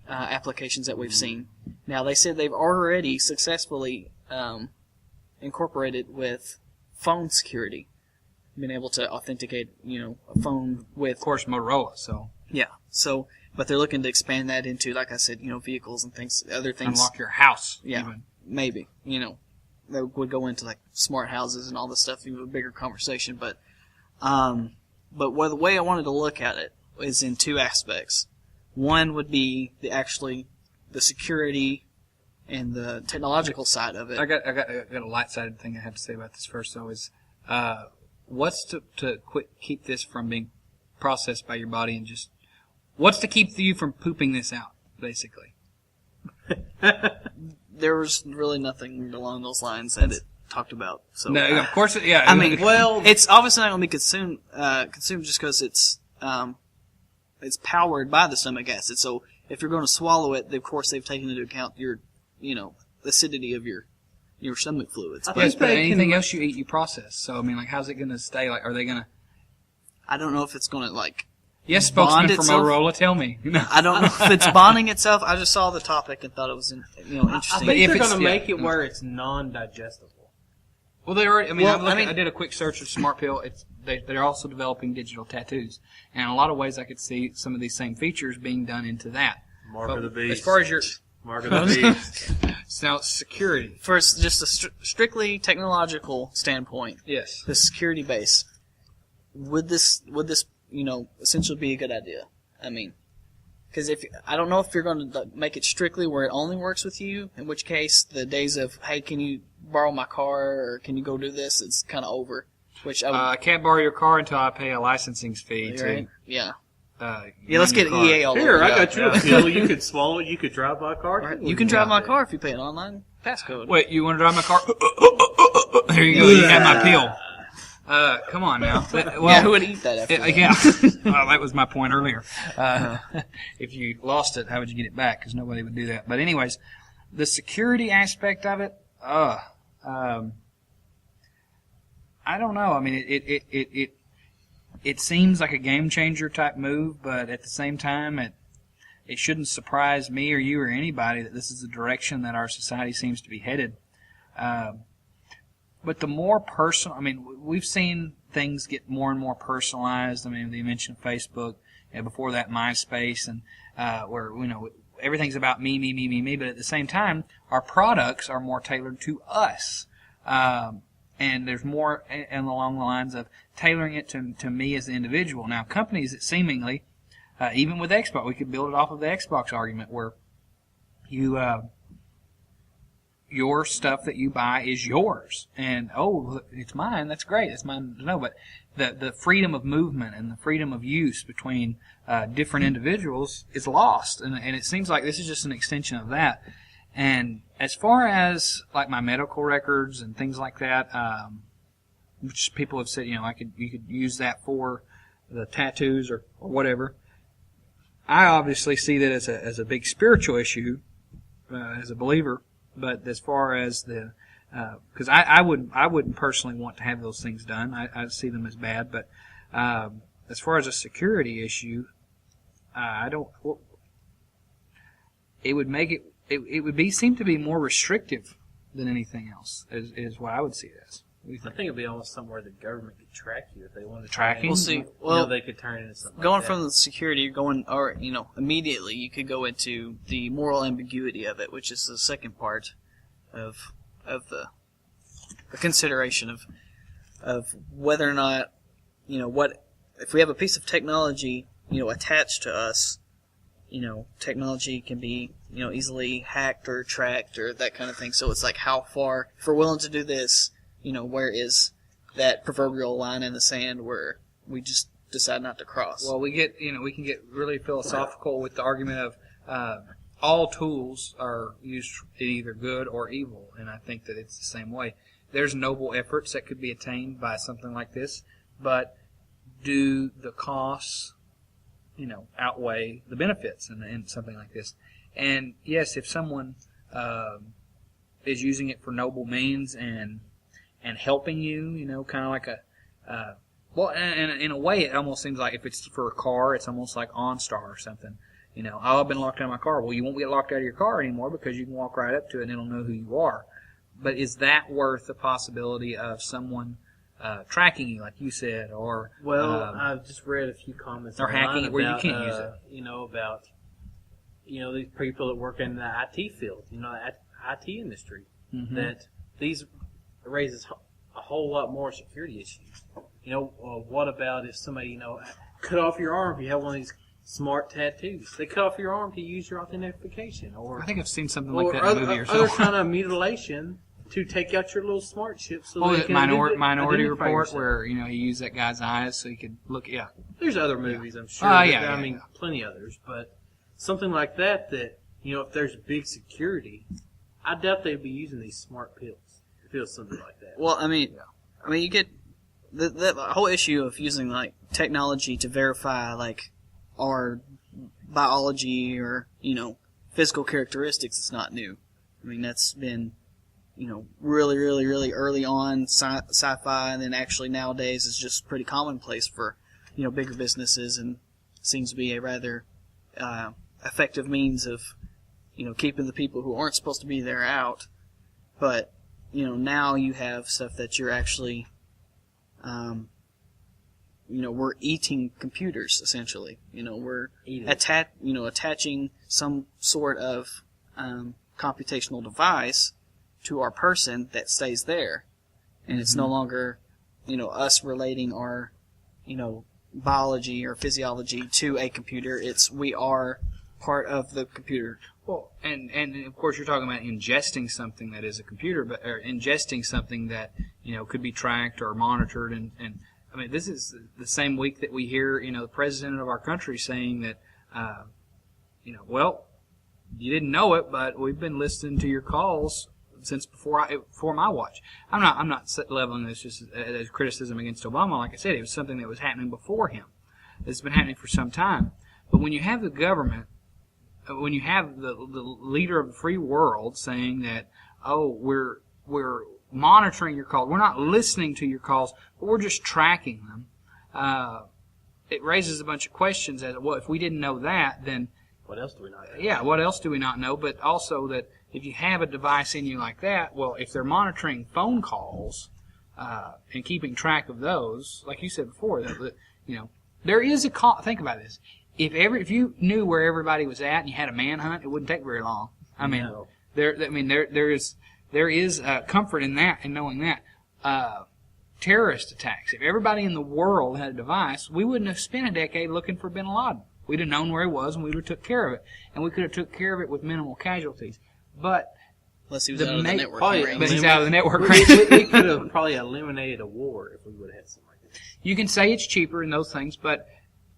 applications that we've seen. Now they said they've already successfully incorporated with phone security, been able to authenticate a phone with, of course, Motorola. So but they're looking to expand that into, like I said, vehicles and other things. Unlock your house. Yeah, even. Maybe that would go into smart houses and all this stuff, even a bigger conversation. But the way I wanted to look at it is in two aspects. One would be the security and the technological side of it. I got a light-sided thing I have to say about this first, though, is what's to keep this from being processed by your body, and just what's to keep you from pooping this out, basically? There was really nothing along those lines that it talked about. So no, of course, yeah. I mean, it's obviously not going to be consumed just because it's powered by the stomach acid. So if you're going to swallow it, of course they've taken into account your, the acidity of your stomach fluids. Yes, but anything else you eat, you process. So I mean, how's it going to stay? Are they going to? I don't know if it's going to Yes, spokesman for Motorola, tell me. I don't know if it's bonding itself. I just saw the topic and thought it was interesting. I think they're going to make it where it's non-digestible. Well, they already. I did a quick search of SmartPill. They're also developing digital tattoos, and in a lot of ways, I could see some of these same features being done into that. Mark of the beast. As far as your mark of the beast. Now, security. First, just a strictly technological standpoint. Yes. The security base. Would this essentially be a good idea? I mean, because I don't know if you're going to make it strictly where it only works with you, in which case the days of, hey, can you borrow my car, or can you go do this, it's kind of over. Which I can't borrow your car until I pay a licensing fee. Right? Yeah. Let's get EA all here. over. I got you a pill. You could swallow it. You could drive my car. Right. You can drive my car if you pay an online passcode. Wait, you want to drive my car? There you go. You have my pill. Come on now. Who would eat that after that? Yeah. Well, that was my point earlier. If you lost it, how would you get it back? Because nobody would do that. But anyways, the security aspect of it, I don't know. I mean, it seems like a game changer type move, but at the same time, it shouldn't surprise me or you or anybody that this is the direction that our society seems to be headed. But the more personal, I mean, we've seen things get more and more personalized. I mean, they mentioned Facebook, and before that MySpace, and where everything's about me. But at the same time, our products are more tailored to us, and there's more and along the lines of tailoring it to me as an individual. Now, companies that seemingly, even with Xbox, we could build it off of the Xbox argument, where your stuff that you buy is yours, and it's mine. That's great. It's mine. No, but the freedom of movement and the freedom of use between different individuals is lost, and it seems like this is just an extension of that. And as far as my medical records and things like that, which people have said, you could use that for the tattoos or whatever. I obviously see that as a big spiritual issue as a believer. But as far as because I wouldn't personally want to have those things done. I see them as bad. But as far as a security issue, I don't. It would make it. It would seem to be more restrictive than anything else. Is what I would see it as. I think it'd be almost somewhere the government could track you if they wanted to. Tracking. We'll see. Well, they could turn it into something. Going like from the security, immediately you could go into the moral ambiguity of it, which is the second part of the consideration of whether or not what if we have a piece of technology attached to us. Technology can be easily hacked or tracked or that kind of thing. So it's how far, if we're willing to do this, where is that proverbial line in the sand where we just decide not to cross? Well, we can get really philosophical with the argument of all tools are used in either good or evil, and I think that it's the same way. There's noble efforts that could be attained by something like this, but do the costs, outweigh the benefits in something like this? And yes, if someone is using it for noble means and and helping you, you know, kind of like a, well, and in a way, it almost seems like if it's for a car, it's almost like OnStar or something. You know, oh, I've been locked out of my car. Well, you won't get locked out of your car anymore because you can walk right up to it and it'll know who you are. But is that worth the possibility of someone tracking you, like you said, or I've just read a few comments or hacking it where you can't use it. You know, about these people that work in the IT field, the IT industry, that these raises a whole lot more security issues. What about if somebody cut off your arm if you have one of these smart tattoos? They cut off your arm to use your authentication, or I think I've seen something like that in a movie or other something. kind of mutilation to take out your little smart chip. So Oh, they the can Minority identify Report, yourself. where he used that guy's eyes so he could look. Yeah, There's other movies, I'm sure. I mean, plenty others, but something like that. If there's big security, I doubt they'd be using these smart pills. If it was something like that. Well, I mean, you get the whole issue of using like technology to verify like our biology or physical characteristics. It's not new. I mean, that's been really, really, really early on sci-fi, and then actually nowadays is just pretty commonplace for bigger businesses, and seems to be a rather effective means of keeping the people who aren't supposed to be there out. But now you have stuff that you're actually we're eating computers essentially. We're attaching some sort of computational device to our person that stays there, and it's no longer us relating our biology or physiology to a computer. We are part of the computer. Well, and of course you're talking about ingesting something that is a computer, or ingesting something that could be tracked or monitored, and I mean, this is the same week that we hear the president of our country saying that well, you didn't know it, but we've been listening to your calls since before my watch. I'm not leveling this just as criticism against Obama. Like I said, it was something that was happening before him. It's been happening for some time. But when you have the government, when you have the leader of the free world saying that, oh, we're monitoring your calls, we're not listening to your calls, but we're just tracking them, it raises a bunch of questions as, well, if we didn't know that, then what else do we not know? Yeah, what else do we not know? But also that if you have a device in you like that, well, if they're monitoring phone calls and keeping track of those, like you said before, that there is a call. Think about this: if you knew where everybody was at and you had a manhunt, it wouldn't take very long. I mean, there is comfort in that, in knowing that. Terrorist attacks. If everybody in the world had a device, we wouldn't have spent a decade looking for bin Laden. We'd have known where he was, and we would have took care of it. And we could have took care of it with minimal casualties. But unless he was out of the network. But he's out of the network. We could have probably eliminated a war if we would have had something like that. You can say it's cheaper and those things, but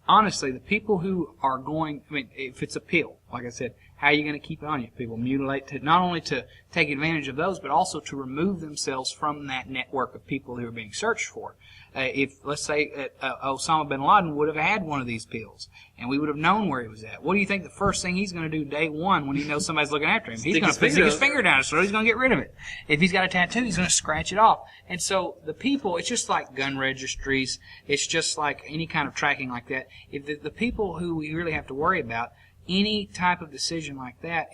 honestly, the people who are going, I mean, if it's a pill, like I said, how are you going to keep it on you? People mutilate, not only to take advantage of those, but also to remove themselves from that network of people who are being searched for. If, let's say, Osama bin Laden would have had one of these pills, and we would have known where he was at, what do you think the first thing he's going to do day one when he knows somebody's looking after him? He's going to stick his finger down his throat. He's going to get rid of it. If he's got a tattoo, he's going to scratch it off. And so the people, it's just like gun registries. It's just like any kind of tracking like that. If the people who we really have to worry about, any type of decision like that,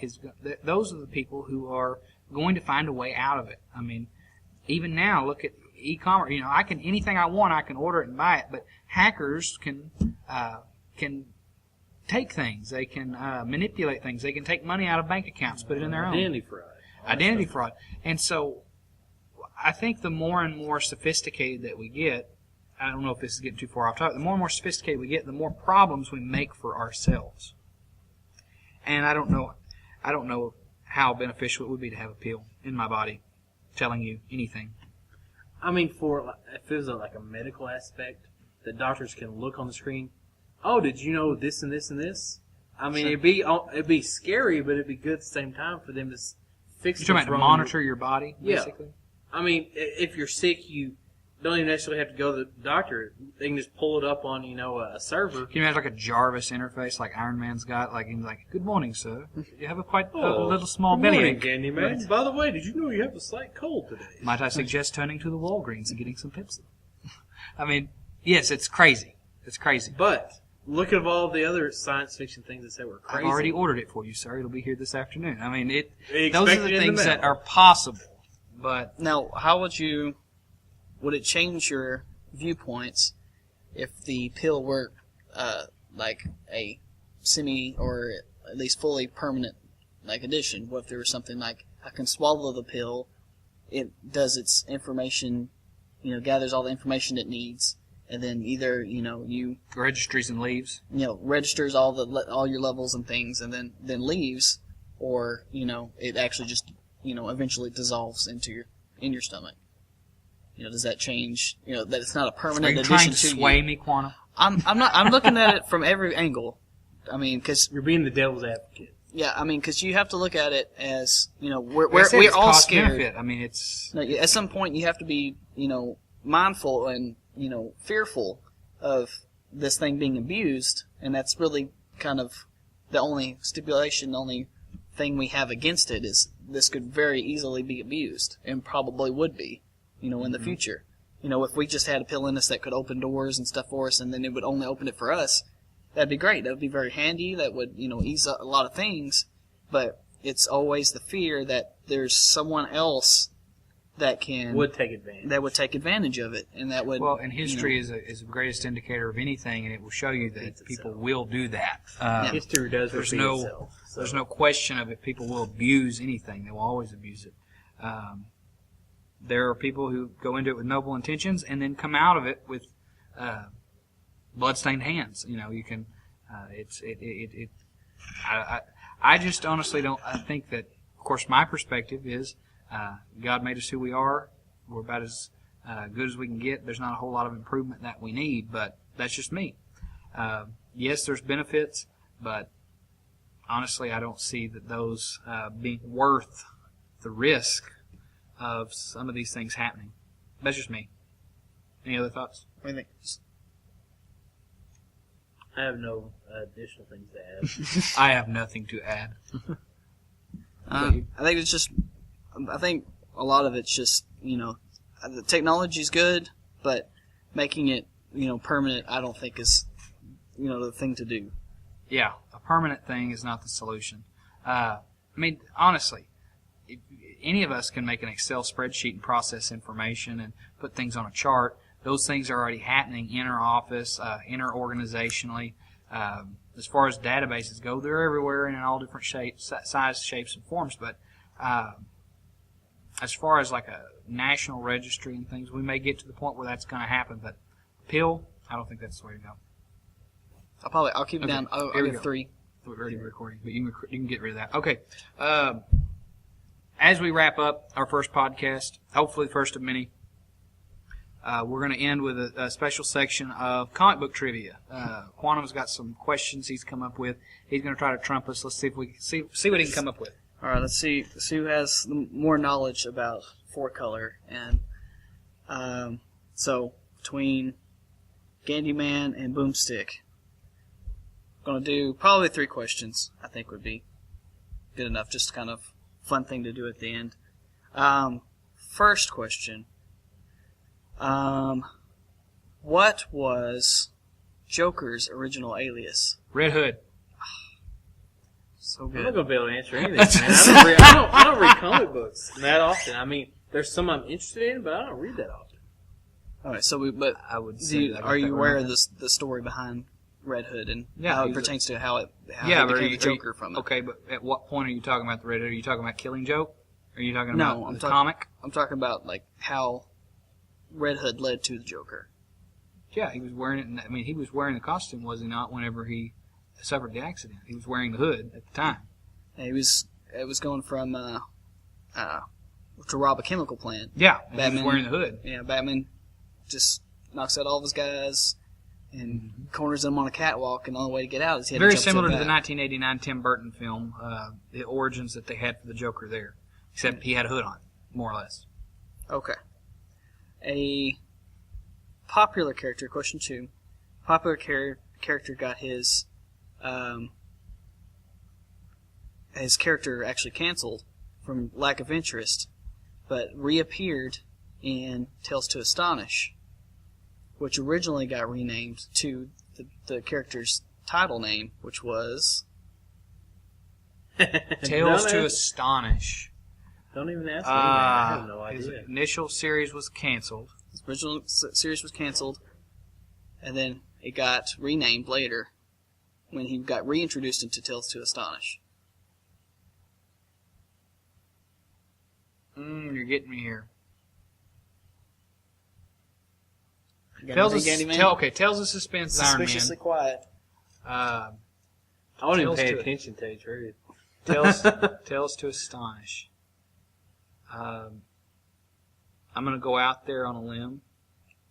those are the people who are going to find a way out of it. I mean, even now, look at e-commerce. Anything I want, I can order it and buy it. But hackers can take things. They can manipulate things. They can take money out of bank accounts, put it in their own. Identity fraud. And so, I think the more and more sophisticated that we get, I don't know if this is getting too far off topic. The more and more sophisticated we get, the more problems we make for ourselves. And I don't know how beneficial it would be to have a pill in my body telling you anything. I mean, if there's like a medical aspect that doctors can look on the screen, oh, did you know this and this and this? I mean, it'd be scary, but it'd be good at the same time for them to fix. You're talking about to monitor your body, basically? Yeah. I mean, if you're sick, you don't even necessarily have to go to the doctor. They can just pull it up on, a server. Can you imagine like a Jarvis interface like Iron Man's got? Like, he's like, good morning, sir. You have a little small bellyache. Ganndyman. By the way, did you know you have a slight cold today? Might I suggest turning to the Walgreens and getting some Pepsi? I mean, yes, it's crazy. It's crazy. But look at all the other science fiction things that say we're crazy. I've already ordered it for you, sir. It'll be here this afternoon. I mean, those are the things that are possible. But now, how would it change your viewpoints if the pill were like a semi or at least fully permanent like addition? What if there was something like I can swallow the pill, it does its information, gathers all the information it needs, and then either you registries and leaves, registers all your levels and things, and then leaves, or it actually just eventually dissolves in your stomach. Does that change? That it's not a permanent addition to you. Are you trying to sway me, Quantum? I'm not. I'm looking at it from every angle. I mean, because you're being the devil's advocate. Yeah, I mean, because you have to look at it as we're all scared. Benefit. I mean, it's at some point you have to be mindful and fearful of this thing being abused, and that's really kind of the only stipulation, the only thing we have against it is this could very easily be abused, and probably would be. In the future. If we just had a pill in us that could open doors and stuff for us, and then it would only open it for us, that'd be great. That would be very handy. That would, ease up a lot of things. But it's always the fear that there's someone else that would take advantage of it, and that would. Well, and history is the greatest indicator of anything, and it will show you that people will do that. History does repeat itself. So. There's no question of it. People will abuse anything. They will always abuse it. There are people who go into it with noble intentions and then come out of it with bloodstained hands. You can. I just honestly don't. I think that, of course, my perspective is God made us who we are. We're about as good as we can get. There's not a whole lot of improvement that we need, but that's just me. Yes, there's benefits, but honestly, I don't see that those being worth the risk of some of these things happening. That's just me. Any other thoughts? What do you think? I have no additional things to add. I have nothing to add. I think it's just. I think a lot of it's just the technology's good, but making it permanent, I don't think is the thing to do. Yeah, a permanent thing is not the solution. I mean, honestly. Any of us can make an Excel spreadsheet and process information and put things on a chart. Those things are already happening in our office, inter-organizationally. As far as databases go, they're everywhere and in all different shapes, sizes, shapes, and forms. But as far as like a national registry and things, we may get to the point where that's going to happen. But pill, I don't think that's the way to go. I'll keep it down. I'll give 3. We're already recording, but you can get rid of that. Okay. As we wrap up our first podcast, hopefully the first of many, we're going to end with a special section of comic book trivia. Quantum's got some questions he's come up with. He's going to try to trump us. Let's see if we can see what he can come up with. All right, let's see who has more knowledge about 4-color. And so between Ganndyman and Boomstick, I'm going to do probably 3 questions. I think would be good enough. Just kind of fun thing to do at the end. First question. What was Joker's original alias? Red Hood. So good. I'm not going to be able to answer anything, man. I don't read comic books that often. I mean, there's some I'm interested in, but I don't read that often. All right, so I would say are you aware of the story behind Red Hood and how it pertains to how he became the Joker from it? Okay, but at what point are you talking about the Red Hood? Are you talking about Killing Joke? Are you talking about the comic? I'm talking about like how Red Hood led to the Joker. Yeah, he was wearing it. I mean, he was wearing the costume, was he not? Whenever he suffered the accident, he was wearing the hood at the time. And it was going from to rob a chemical plant. Yeah, Batman he was wearing the hood. Yeah, Batman just knocks out all of his guys and corners them on a catwalk, and the only way to get out is he had to jump similar to the back. 1989 Tim Burton film, the origins that they had for the Joker there, except he had a hood on, more or less. Okay. A popular character, question 2, popular character got his character actually canceled from lack of interest, but reappeared in Tales to Astonish, which originally got renamed to the character's title name, which was Tales to Astonish. Don't even ask me. I have no His idea. initial series was canceled. His original series was canceled, and then it got renamed later when he got reintroduced into Tales to Astonish. You're getting me here. Tales Tales of Suspense is Iron Man. Suspiciously quiet. I won't even Tales pay to- attention to it, really. Tales to Astonish. I'm going to go out there on a limb,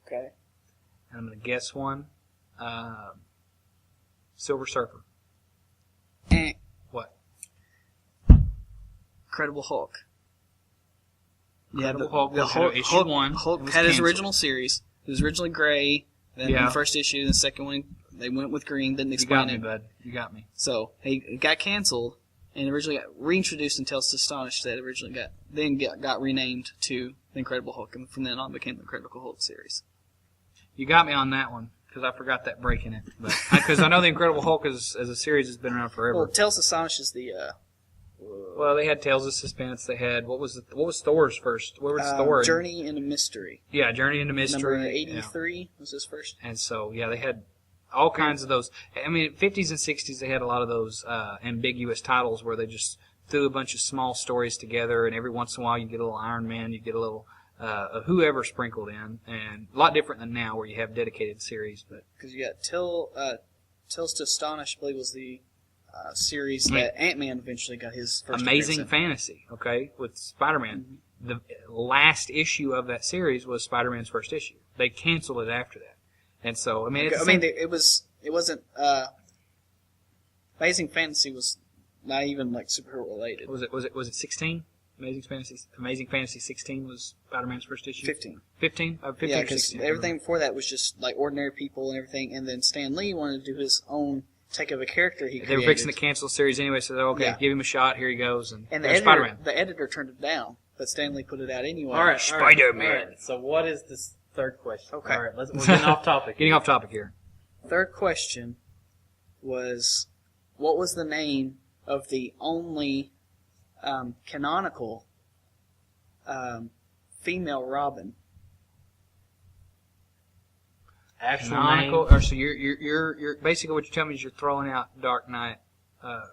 Okay. and I'm going to guess one. Silver Surfer. What? Incredible Hulk. Incredible Hulk the was Hulk, issue Hulk, 1. Hulk It was had his canceled. original series. It was originally gray. Then in Yeah. the first issue, the second one, they went with green. Didn't You explain got me, it. bud. You got me. So it got canceled and originally got reintroduced in Tales to Astonish. That originally got renamed to the Incredible Hulk, and from then on became the Incredible Hulk series. You got me on that one, because I forgot that break in it. Because I know the Incredible Hulk as a series has been around forever. Well, Tales to Astonish is the Well, they had Tales of Suspense. They had what was Thor's first? What was Thor? Journey into Mystery. Yeah, Journey into Mystery. Number yeah. 83 was his first. And so yeah, they had all kinds of those. I mean, 50s and 60s they had a lot of those ambiguous titles where they just threw a bunch of small stories together, and every once in a while you get a little Iron Man, you get a little whoever sprinkled in, and a lot different than now where you have dedicated series. But Because you got Tales to Astonish, I believe, was the series that Ant-Man eventually got his first Amazing appearance Fantasy, okay, with Spider-Man. The last issue of that series was Spider-Man's first issue. They canceled it after that, and so I mean, it wasn't. Amazing Fantasy was not even like superhero related. was it 16? Amazing Fantasy 16 was Spider-Man's first issue. 15. 15? 15 Yeah, or because 16? everything before that was just like ordinary people and everything, and then Stan Lee wanted to do his own take of a character he They created. were fixing to cancel the series anyway, so they're okay, Yeah. give him a shot. Here he goes, and and there's Spider-Man. the editor turned it down, but Stan Lee put it out anyway. All right, Spider-Man. all right. So what is this third question? Okay. All right, we're getting off topic. Getting off topic here. Third question was, what was the name of the only canonical female Robin? Actual Canonical, name. or so you're basically what you're telling me is you're throwing out Dark Knight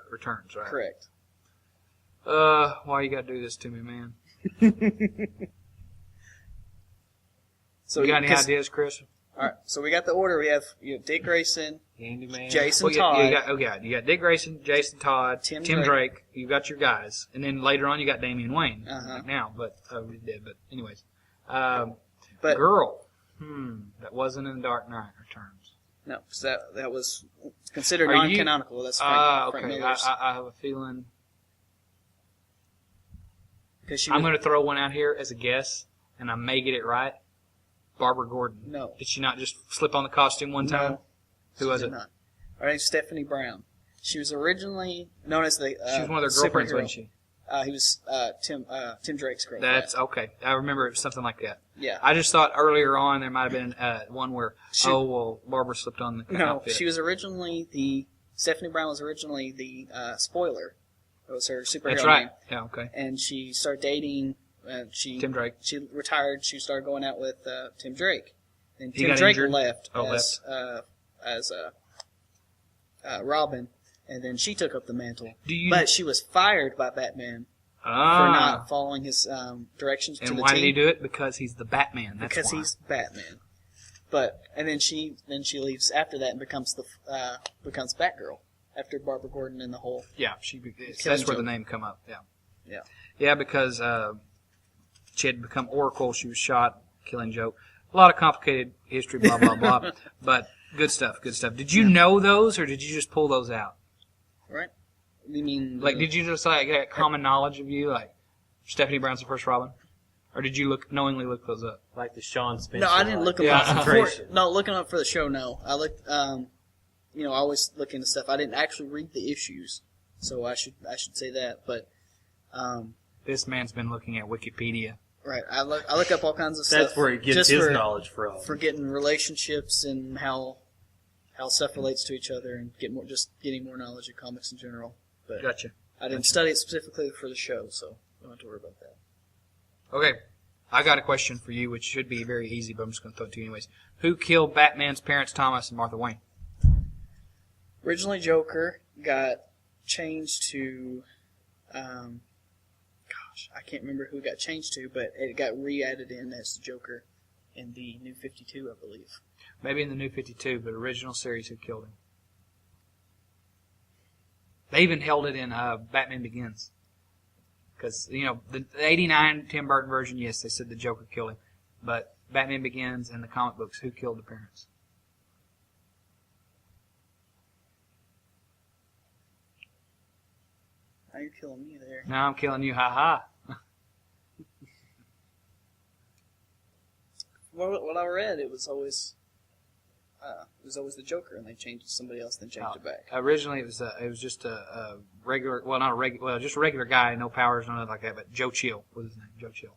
Returns, right? Correct. Why you gotta do this to me, man? So You got any 'cause- ideas, Chris? All right, so we got the order. We have Dick Grayson, Ganndyman. Jason Well, Todd. you got Dick Grayson, Jason Todd, Tim Tim Drake. Drake. You got your guys, and then later on you got Damian Wayne. Uh-huh. Like now, but we did. But anyways, But girl, that wasn't in Dark Knight Returns. no, so that was considered Are you- non-canonical. That's Frank Okay. Miller's. I have a feeling. 'Cause she I'm was- going to throw one out here as a guess, and I may get it right. Barbara Gordon. No. Did she not just slip on the costume one time? No, Who she was did it? not. Her name's Stephanie Brown. She was originally known as the She was one of their girlfriends, superhero. wasn't she? He was Tim Drake's girlfriend. That's okay. I remember it was something like that. yeah. I just thought earlier on there might have been one where, She- Barbara slipped on the No, outfit. she was originally Stephanie Brown was originally the spoiler. That was her superhero That's right. name. Yeah, okay. And she started dating. Tim Drake. She retired. She started going out with Tim Drake. And He Tim got Drake injured? left Oh, as Robin, and then she took up the mantle. Do you? But she was fired by Batman for Ah. not following his directions to And the why team. did he do it? Because he's the Batman. That's Because why. he's Batman. And then she leaves after that and becomes Batgirl after Barbara Gordon and the whole. Yeah, Killing that's where the Joke. name come up. Yeah. Yeah. Yeah, because she had become Oracle. She was shot, Killing Joke. A lot of complicated history, blah blah blah. But good stuff. Good stuff. Did you know those, or did you just pull those out? Right? You mean Like, did you just like get common knowledge of you, like Stephanie Brown's the first Robin? Or did you knowingly look those up? Like the Sean Spencer. No, I didn't look them Yeah. up. Concentration. Looking up for the show, no. I looked, I always look into stuff. I didn't actually read the issues, so I should say that. But This man's been looking at Wikipedia. right, I look up all kinds of stuff. That's where he gets just his for, knowledge from. for getting relationships and how stuff relates to each other, and getting more knowledge of comics in general. But Gotcha. I didn't study it specifically for the show, so don't have to worry about that. Okay. I got a question for you, which should be very easy, but I'm just going to throw it to you anyways. Who killed Batman's parents, Thomas and Martha Wayne? Originally, Joker got changed to, I can't remember who it got changed to, but it got re-added in as the Joker in the New 52, I believe. Maybe in the New 52, but original series who killed him. They even held it in Batman Begins. Because, the 89 Tim Burton version, yes, they said the Joker killed him. But Batman Begins and the comic books, who killed the parents? Now you're killing me there. Now I'm killing you, ha-ha. What I read, it was always the Joker, and they changed it to somebody else, then changed it back. Originally, it was just a regular, just a regular guy, no powers, nothing like that. But Joe Chill was his name, Joe Chill.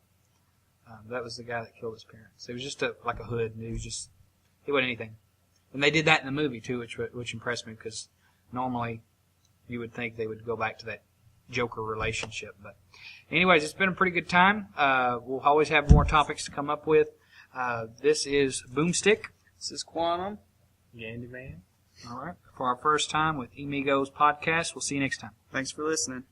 That was the guy that killed his parents. It was just like a hood, and he wasn't anything. And they did that in the movie too, which impressed me because normally you would think they would go back to that Joker relationship. But anyways, it's been a pretty good time. We'll always have more topics to come up with. This is Boomstick. This is Quantum. Ganndyman. All right. For our first time with eMigos podcast. We'll see you next time. Thanks for listening.